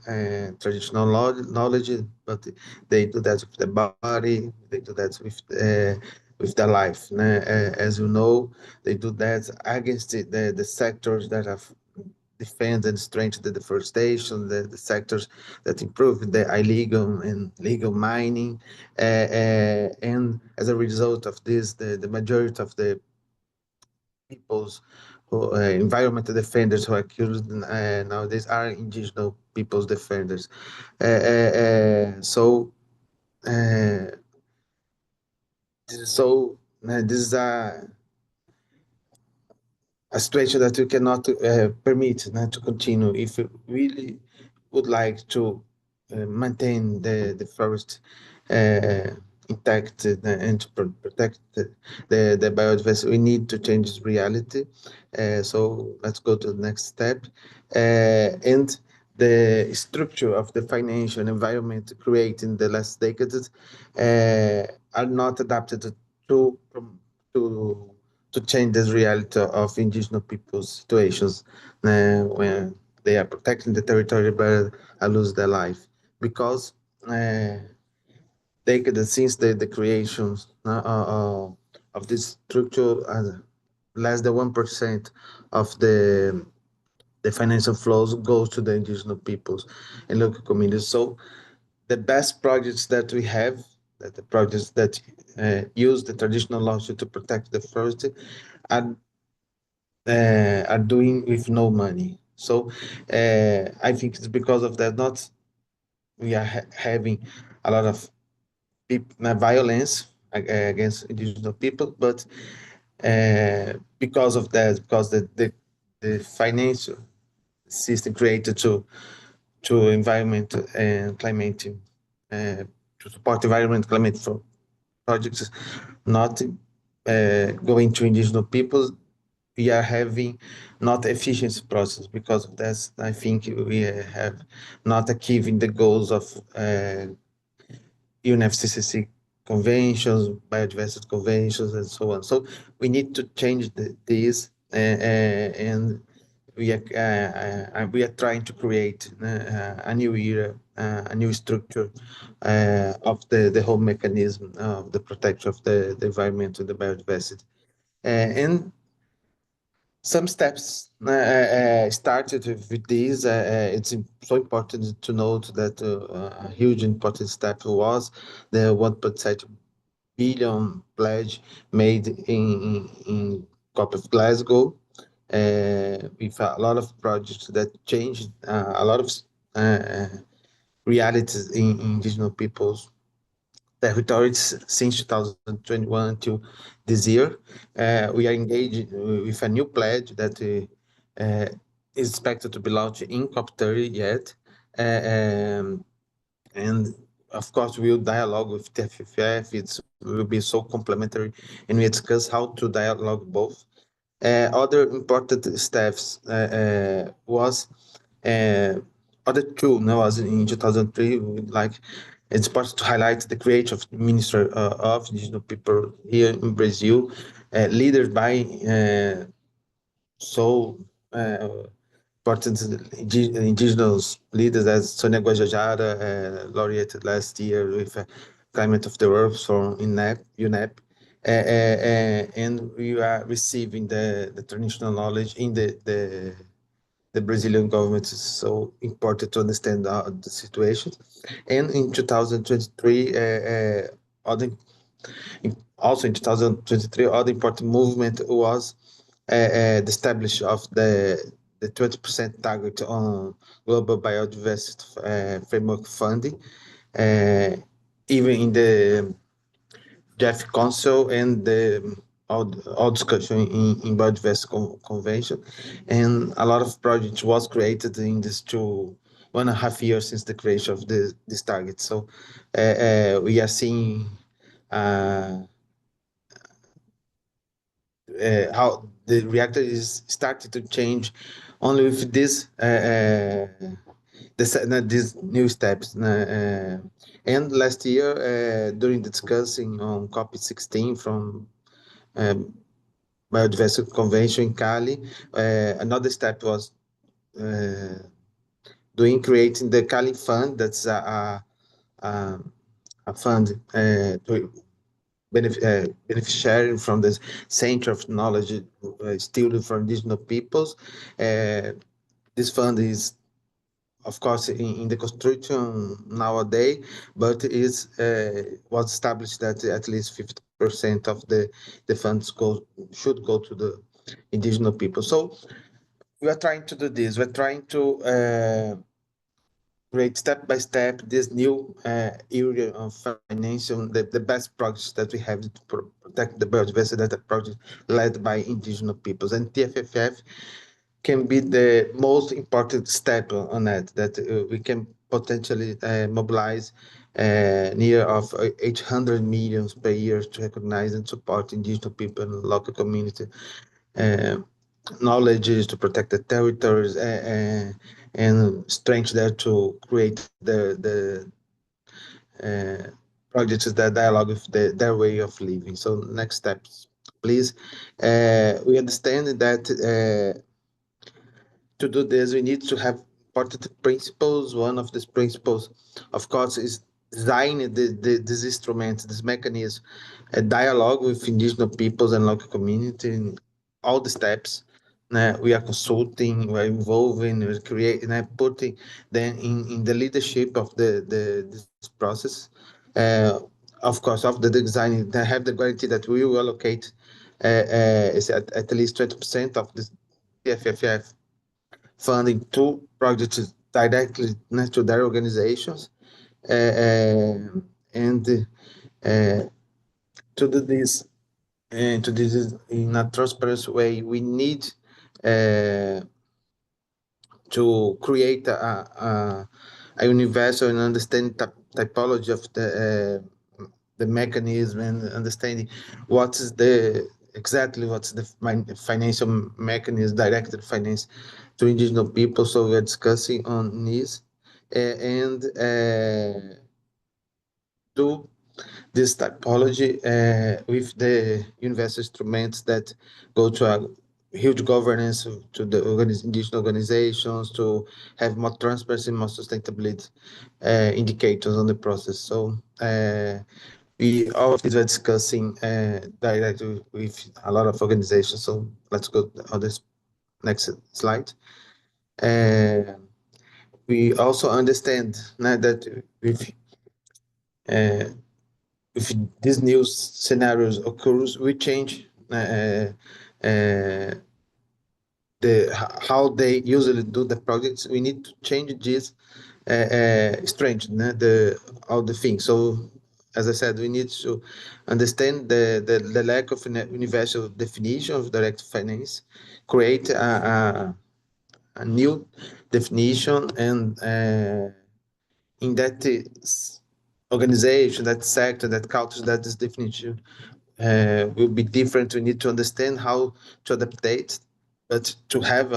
traditional knowledge, but they do that with the body. They do that with their life. As you know, they do that against the sectors that have defend and strengthen the deforestation, the sectors that improve the illegal and legal mining, and as a result of this, the majority of the peoples who environmental defenders who are accused nowadays are indigenous peoples defenders. So this is a situation that we cannot permit to continue if we really would like to maintain the forest intact and to protect the biodiversity. We need to change this reality. So let's go to the next step. And the structure of the financial environment created in the last decades are not adapted to to change this reality of indigenous people's situations when they are protecting the territory but lose their life because decades since the creation of this structure, less than 1% of the financial flows goes to the indigenous peoples and local communities. So the best projects that we have, that the projects that use the traditional laws to protect the forest, are doing with no money. So I think it's because of that. Not we are having a lot of violence against indigenous people, but because of that, because the financial system created to environment and climate to support environment climate for projects not going to indigenous peoples, we are having not efficiency process. Because of that, I think we have not achieving the goals of UNFCCC conventions, biodiversity conventions, and so on. So we need to change this, and we are trying to create a new era, a new structure of the whole mechanism of the protection of the environment and the biodiversity. And some steps started with these. It's so important to note that a huge important step was the 1.7 billion pledge made in COP of Glasgow, with a lot of projects that changed a lot of realities in indigenous peoples territories since 2021 to this year. We are engaged with a new pledge that is expected to be launched in COP30 yet. And of course, we'll dialogue with TFFF. It will be so complementary, and we discuss how to dialogue both. Other important steps was other two. No, was in 2003. Like it's important to highlight the creation of the Minister of Indigenous People here in Brazil, led by so important indigenous leaders as Sonia Guajajara, laureate last year with Climate of the Earth from UNEP. And we are receiving the traditional knowledge in the Brazilian government. Is so important to understand the situation. And in 2023, also in 2023, other important movement was the establish of the 20% target on global biodiversity framework funding, even in the Jeff Council and the all discussion in biodiversity convention, and a lot of projects was created in this 1.5 years since the creation of this target. So we are seeing how the reactor is starting to change only with these new steps. And last year, during the discussing on COP16 from Biodiversity Convention in Cali, another step was creating the Cali Fund. That's a fund to beneficiary from the Center of Knowledge Student for Indigenous Peoples. This fund is, of course, in the construction nowadays, but is was established that at least 50% of the funds should go to the indigenous people. So we are trying to do this. We're trying to create step by step this new area of financial, the best projects that we have to protect the biodiversity, that the project led by indigenous peoples, and TFFF can be the most important step on that we can potentially mobilize near of 800 millions per year to recognize and support indigenous people and local community knowledge is to protect the territories and strength there to create the projects that dialogue with their way of living. So next steps, please. We understand that to do this, we need to have important principles. One of these principles, of course, is design this instrument, this mechanism, a dialogue with indigenous peoples and local community in all the steps. We are consulting, we're involving, we're creating, putting them in the leadership of this process. Of course, of the design, they have the guarantee that we will allocate is at least 20% of the TFFF funding to projects directly to their organizations. And to do this and to do this in a transparent way, we need to create a universal and understand typology of the mechanism and understanding what's the financial mechanism, directed finance to indigenous people. So we're discussing on this and do this typology with the universal instruments that go to a huge governance to the indigenous organizations to have more transparency, more sustainability indicators on the process. So we always were discussing directly with a lot of organizations. So let's go on this next slide. We also understand that if these new scenarios occurs, we change how they usually do the projects. We need to change this strange, all the things. So, as I said, we need to understand the lack of universal definition of direct finance, create a new definition, and in that organization, that sector, that culture, that this definition will be different. We need to understand how to adapt, but to have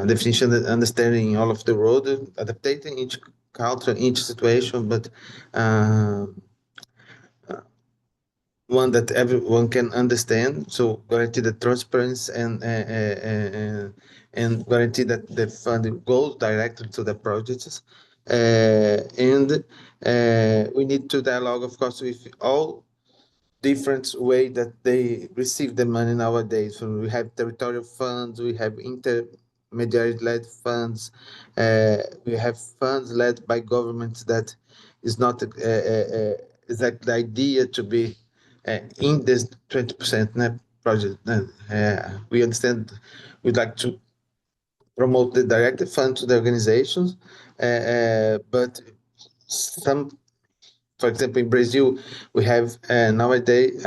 definition and understanding all of the world, adapting each culture, each situation, but one that everyone can understand. So guarantee the transparency and guarantee that the funding goes directly to the projects. And we need to dialogue, of course, with all different way that they receive the money nowadays. So we have territorial funds, we have intermediary-led funds, we have funds led by governments that is not is like the idea to be in this 20% net project. We understand we'd like to promote the directed fund to the organizations, but some, for example, in Brazil, we have nowadays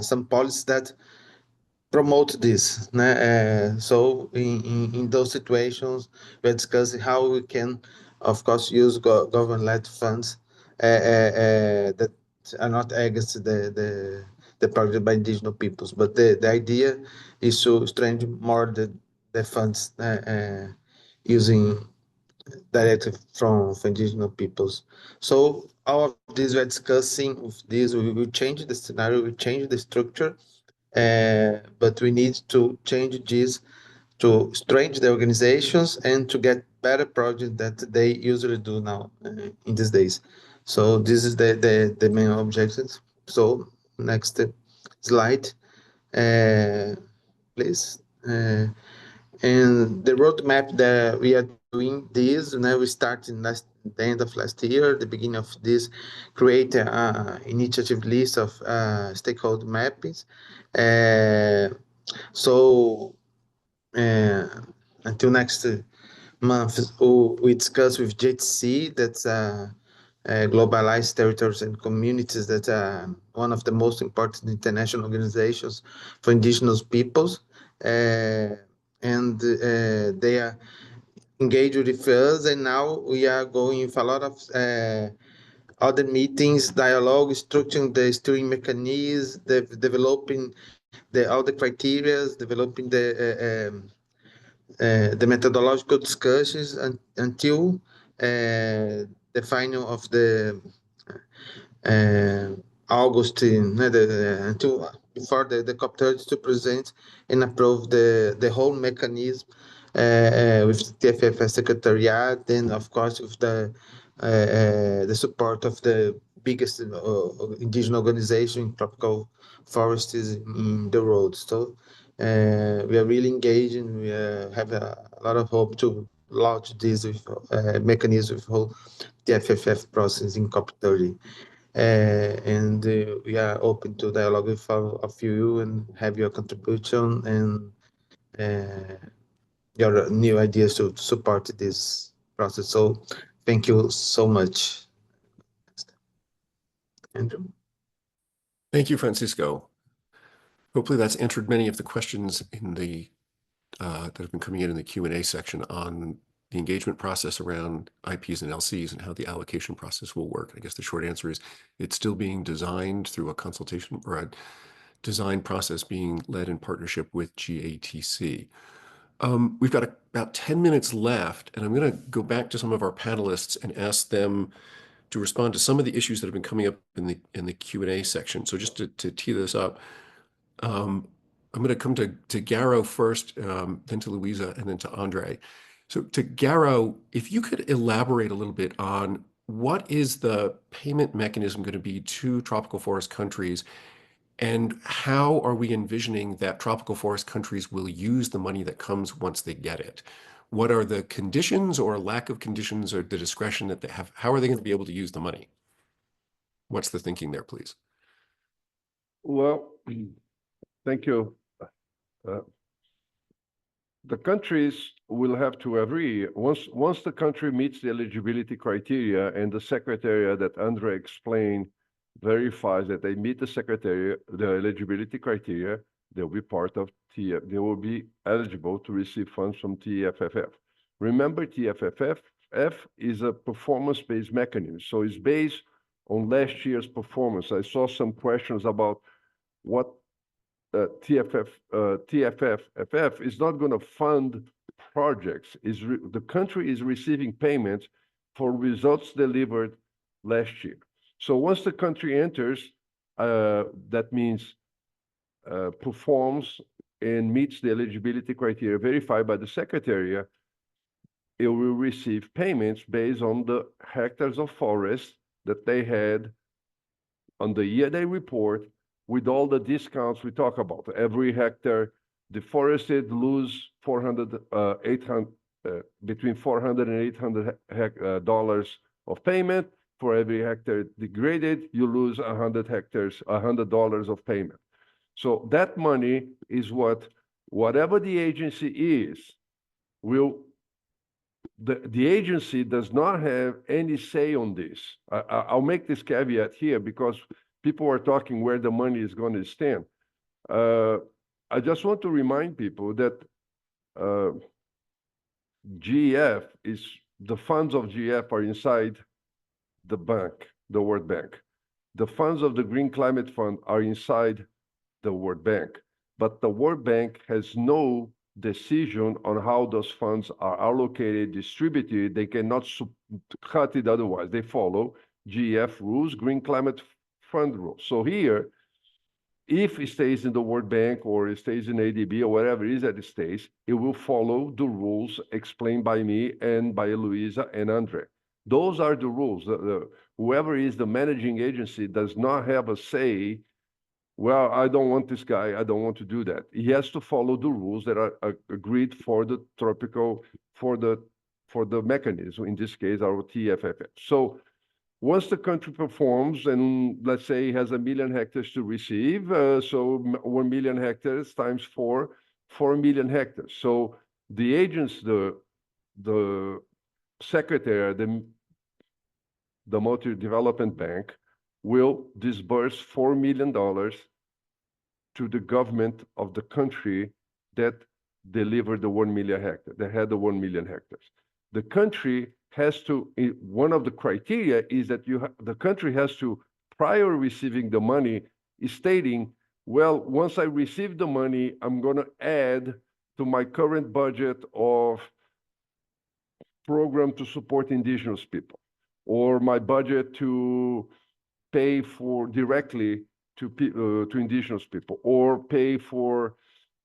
some policies that promote this. So in those situations, we're discussing how we can, of course, use government-led funds that are not against the project by indigenous peoples. But the idea is to strengthen more the funds using directly from indigenous peoples. So all of this we're discussing with this, we will change the scenario, we change the structure, but we need to change this to strengthen the organizations and to get better projects that they usually do now in these days. So this is the main objectives. So next slide, please. And the roadmap that we are doing this, now we started the end of last year, the beginning of this, create an initiative list of stakeholder mappings. So until next month, we discuss with JTC, that's globalized territories and communities, that are one of the most important international organizations for indigenous peoples. And they are engaged with us, and now we are going with a lot of other meetings, dialogue, structuring the steering mechanisms, developing all the criteria, developing the methodological discussions until the final of the August, until before the COP30 to present and approve the whole mechanism with the TFFF Secretariat, and of course with the support of the biggest indigenous organization in tropical forests in the world. So we are really engaged, and we have a lot of hope to launch this with mechanism with whole TFFF process in COP30. And we are open to dialogue with all of you and have your contribution and your new ideas to support this process. So thank you so much. Andrew? Thank you, Francisco. Hopefully that's answered many of the questions in the that have been coming in the Q&A section on the engagement process around IPs and LCs and how the allocation process will work. I guess the short answer is it's still being designed through a consultation or a design process being led in partnership with GATC. We've got about 10 minutes left, and I'm going to go back to some of our panelists and ask them to respond to some of the issues that have been coming up in the Q&A section. So just to tee this up, I'm going to come to Garo first, then to Louisa, and then to Andre. So to Garo, if you could elaborate a little bit on what is the payment mechanism going to be to tropical forest countries, and how are we envisioning that tropical forest countries will use the money that comes once they get it? What are the conditions or lack of conditions or the discretion that they have? How are they going to be able to use the money? What's the thinking there, please? Well, thank you. The countries will have to agree once the country meets the eligibility criteria and the secretariat that Andre explained verifies that they meet the eligibility criteria, they'll be part of they will be eligible to receive funds from TFFF. Remember, TFFF is a performance-based mechanism, so it's based on last year's performance. I saw some questions about what TFFF is not going to fund projects. The country is receiving payments for results delivered last year. So once the country enters, that means performs and meets the eligibility criteria verified by the Secretariat, it will receive payments based on the hectares of forest that they had on the year they report, with all the discounts we talk about. Every hectare deforested lose between $400 and $800 of payment. For every hectare degraded, you lose $100 of payment. So that money is whatever the agency is, the agency does not have any say on this. I'll make this caveat here because people are talking where the money is going to stand. I just want to remind people that GEF the funds of GEF are inside the bank, the World Bank. The funds of the Green Climate Fund are inside the World Bank, but the World Bank has no decision on how those funds are allocated, distributed. They cannot cut it otherwise. They follow GEF rules, Green Climate Fund rules. So here, if it stays in the World Bank or it stays in ADB or whatever it is that it stays, it will follow the rules explained by me and by Luisa and Andre. Those are the rules. Whoever is the managing agency does not have a say. Well, I don't want this guy. I don't want to do that. He has to follow the rules that are agreed for the for the mechanism. In this case, our TFFF. So once the country performs, and let's say has 1 million hectares to receive, so 1 million hectares times 4 million hectares. So the agents, the secretary, the multi-development bank will disburse $4 million to the government of the country that delivered the 1 million hectares, that had the 1 million hectares. The country has to, one of the criteria is that the country has to, prior receiving the money, is stating, well, once I receive the money, I'm going to add to my current budget of program to support indigenous people, or my budget to pay for directly to indigenous people, or pay for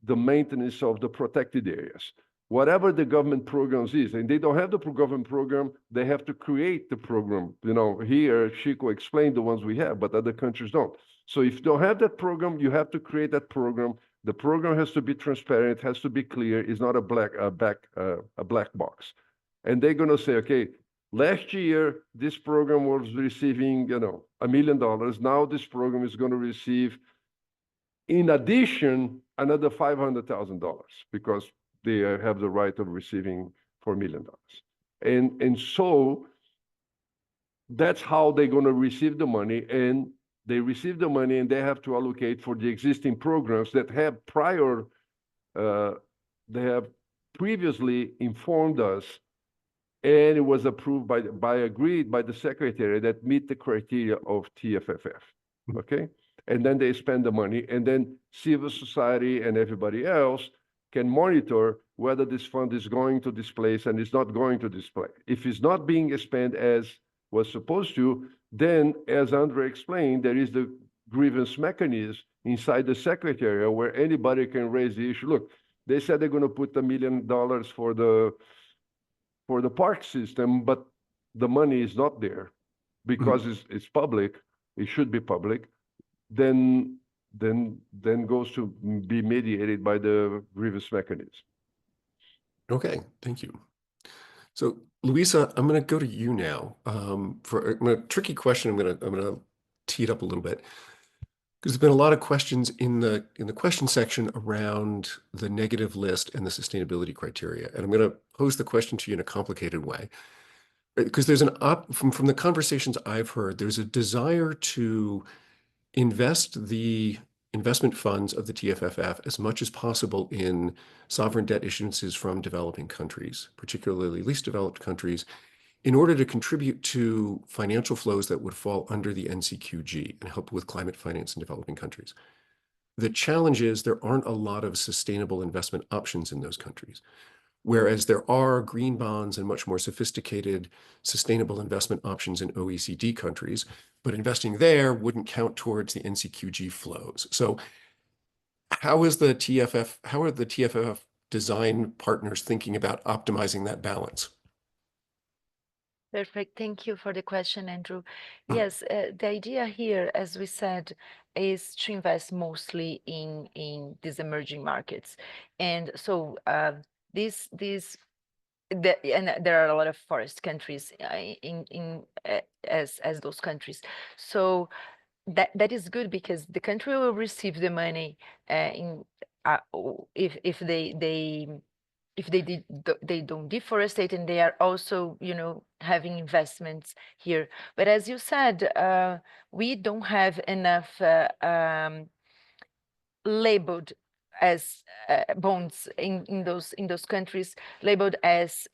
the maintenance of the protected areas. Whatever the government programs is, and they don't have the government program, they have to create the program. You know, here, Chico explained the ones we have, but other countries don't. So if you don't have that program, you have to create that program. The program has to be transparent, has to be clear. It's not a black box. And they're going to say, okay, last year, this program was receiving, $1 million. Now this program is going to receive, in addition, another $500,000 because they have the right of receiving $4 million. And so that's how they're going to receive the money. And they receive the money and they have to allocate for the existing programs that have they have previously informed us, and it was approved agreed by the secretary that meet the criteria of TFFF, okay? And then they spend the money, and then civil society and everybody else can monitor whether this fund is going to this place and is not going to this place. If it's not being spent as was supposed to, then, as Andre explained, there is the grievance mechanism inside the secretariat where anybody can raise the issue. Look, they said they're going to put $1 million for the park system, but the money is not there because it's public. It should be public. Then goes to be mediated by the grievance mechanism. Okay, thank you. So Luisa, I'm going to go to you now for a tricky question. I'm going to tee it up a little bit. Because there's been a lot of questions in the question section around the negative list and the sustainability criteria. And I'm going to pose the question to you in a complicated way. Because there's from the conversations I've heard, there's a desire to invest the investment funds of the TFFF as much as possible in sovereign debt issuances from developing countries, particularly least developed countries, in order to contribute to financial flows that would fall under the NCQG and help with climate finance in developing countries. The challenge is there aren't a lot of sustainable investment options in those countries, whereas there are green bonds and much more sophisticated sustainable investment options in OECD countries, but investing there wouldn't count towards the NCQG flows. So how are the TFFF design partners thinking about optimizing that balance? Perfect. Thank you for the question, Andrew. Yes, the idea here, as we said, is to invest mostly in these emerging markets. And so and there are a lot of forest countries as those countries. So that is good because the country will receive the money if they don't deforestate, and they are also having investments here. But as you said, we don't have enough labeled as bonds in those countries, labeled as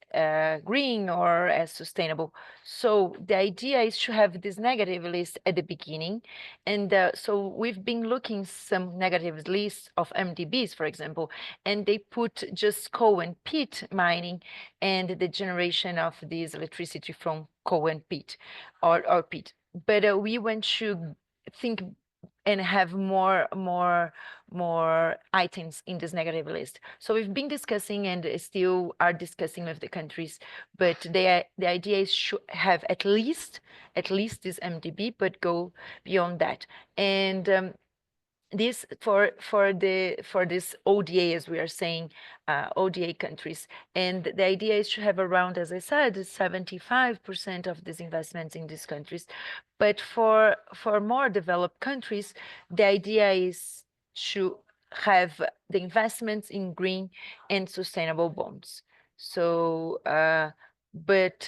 green or as sustainable. So the idea is to have this negative list at the beginning, and so we've been looking some negative lists of MDBs, for example, and they put just coal and peat mining and the generation of this electricity from coal and peat or peat. But we want to think and have more items in this negative list. So we've been discussing and still are discussing with the countries, but the idea is to have at least this MDB, but go beyond that. And this for this ODA, as we are saying, ODA countries. And the idea is to have around, as I said, 75% of these investments in these countries. But for more developed countries, the idea is to have the investments in green and sustainable bonds. So but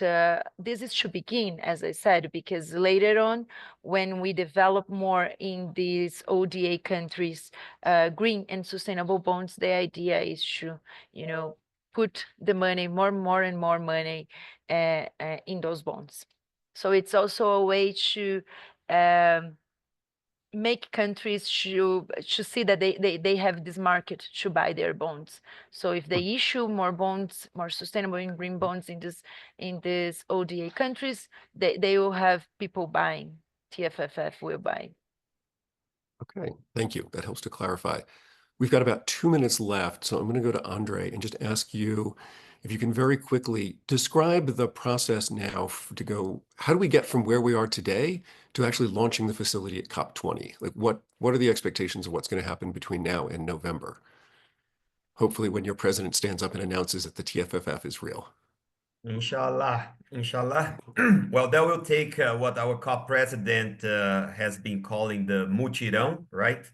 this is to begin, as I said, because later on, when we develop more in these ODA countries, green and sustainable bonds, the idea is to, put the money, more and more money in those bonds. So it's also a way to make countries to see that they have this market to buy their bonds. So if they issue more bonds, more sustainable and green bonds in these ODA countries, they will have people buying. TFFF will buy. Okay, thank you. That helps to clarify. We've got about 2 minutes left, so I'm going to go to Andre and just ask you if you can very quickly describe the process now to go, how do we get from where we are today to actually launching the facility at COP20? Like what are the expectations of what's going to happen between now and November? Hopefully when your president stands up and announces that the TFFF is real. Inshallah. Well, that will take what our COP president has been calling the mutirão, right?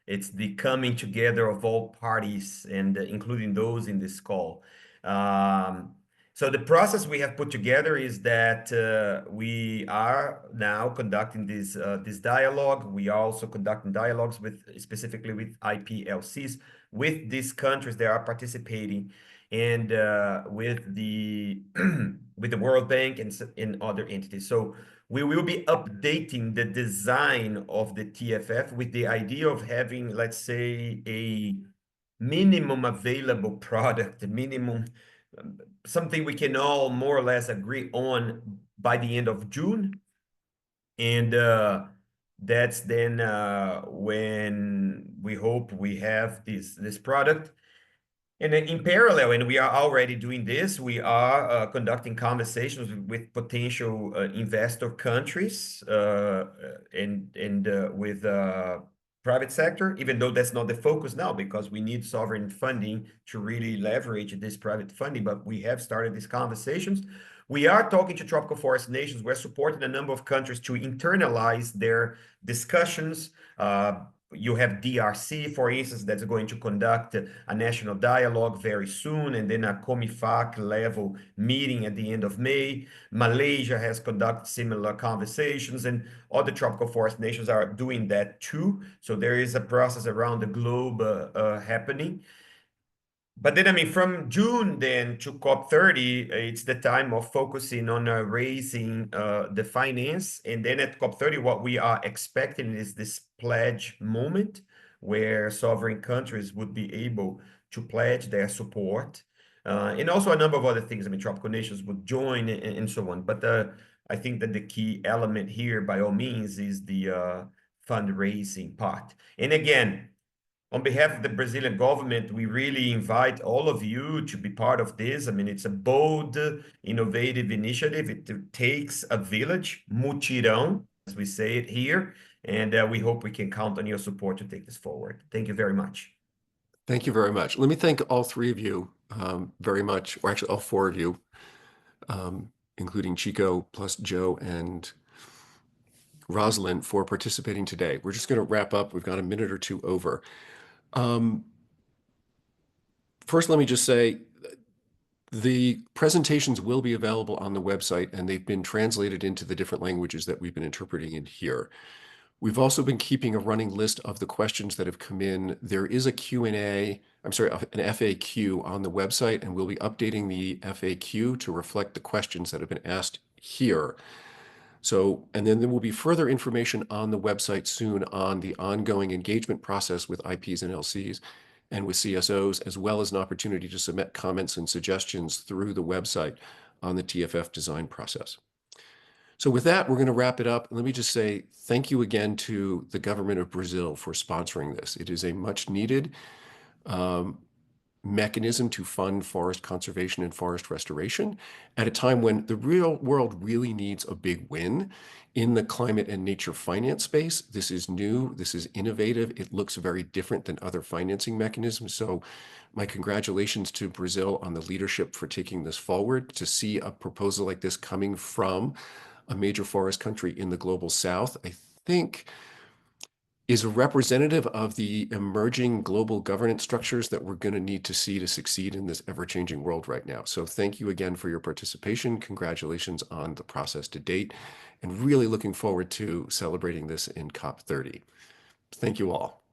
It's the coming together of all parties and including those in this call. So the process we have put together is that we are now conducting this dialogue. We are also conducting dialogues specifically with IPLCs, with these countries that are participating, and with the World Bank and other entities. So we will be updating the design of the TFF with the idea of having, let's say, a minimum available product, something we can all more or less agree on by the end of June. And that's then when we hope we have this product. And in parallel, and we are already doing this, we are conducting conversations with potential investor countries and with private sector, even though that's not the focus now, because we need sovereign funding to really leverage this private funding, but we have started these conversations. We are talking to tropical forest nations. We're supporting a number of countries to internalize their discussions. You have DRC, for instance, that's going to conduct a national dialogue very soon, and then a COMIFAC level meeting at the end of May. Malaysia has conducted similar conversations, and other tropical forest nations are doing that too. So there is a process around the globe happening. But then, I mean, from June then to COP30, it's the time of focusing on raising the finance. And then at COP30, what we are expecting is this pledge moment where sovereign countries would be able to pledge their support. And also a number of other things. I mean, tropical nations would join and so on. But I think that the key element here, by all means, is the fundraising part. And again, on behalf of the Brazilian government, we really invite all of you to be part of this. I mean, it's a bold, innovative initiative. It takes a village, mutirão, as we say it here, and we hope we can count on your support to take this forward. Thank you very much. Thank you very much. Let me thank all three of you very much, or actually all four of you, including Chico, plus Joe and Rosalind, for participating today. We're just going to wrap up. We've got a minute or two over. First, let me just say the presentations will be available on the website, and they've been translated into the different languages that we've been interpreting in here. We've also been keeping a running list of the questions that have come in. There is a Q&A, an FAQ on the website, and we'll be updating the FAQ to reflect the questions that have been asked here. So, and then there will be further information on the website soon on the ongoing engagement process with IPs and LCs and with CSOs, as well as an opportunity to submit comments and suggestions through the website on the TFF design process. So with that, we're going to wrap it up. Let me just say thank you again to the government of Brazil for sponsoring this. It is a much needed mechanism to fund forest conservation and forest restoration at a time when the real world really needs a big win in the climate and nature finance space. This is new, this is innovative, it looks very different than other financing mechanisms. So my congratulations to Brazil on the leadership for taking this forward. To see a proposal like this coming from a major forest country in the global south, I think is a representative of the emerging global governance structures that we're going to need to see to succeed in this ever-changing world right now. So thank you again for your participation. Congratulations on the process to date, and really looking forward to celebrating this in COP30. Thank you all.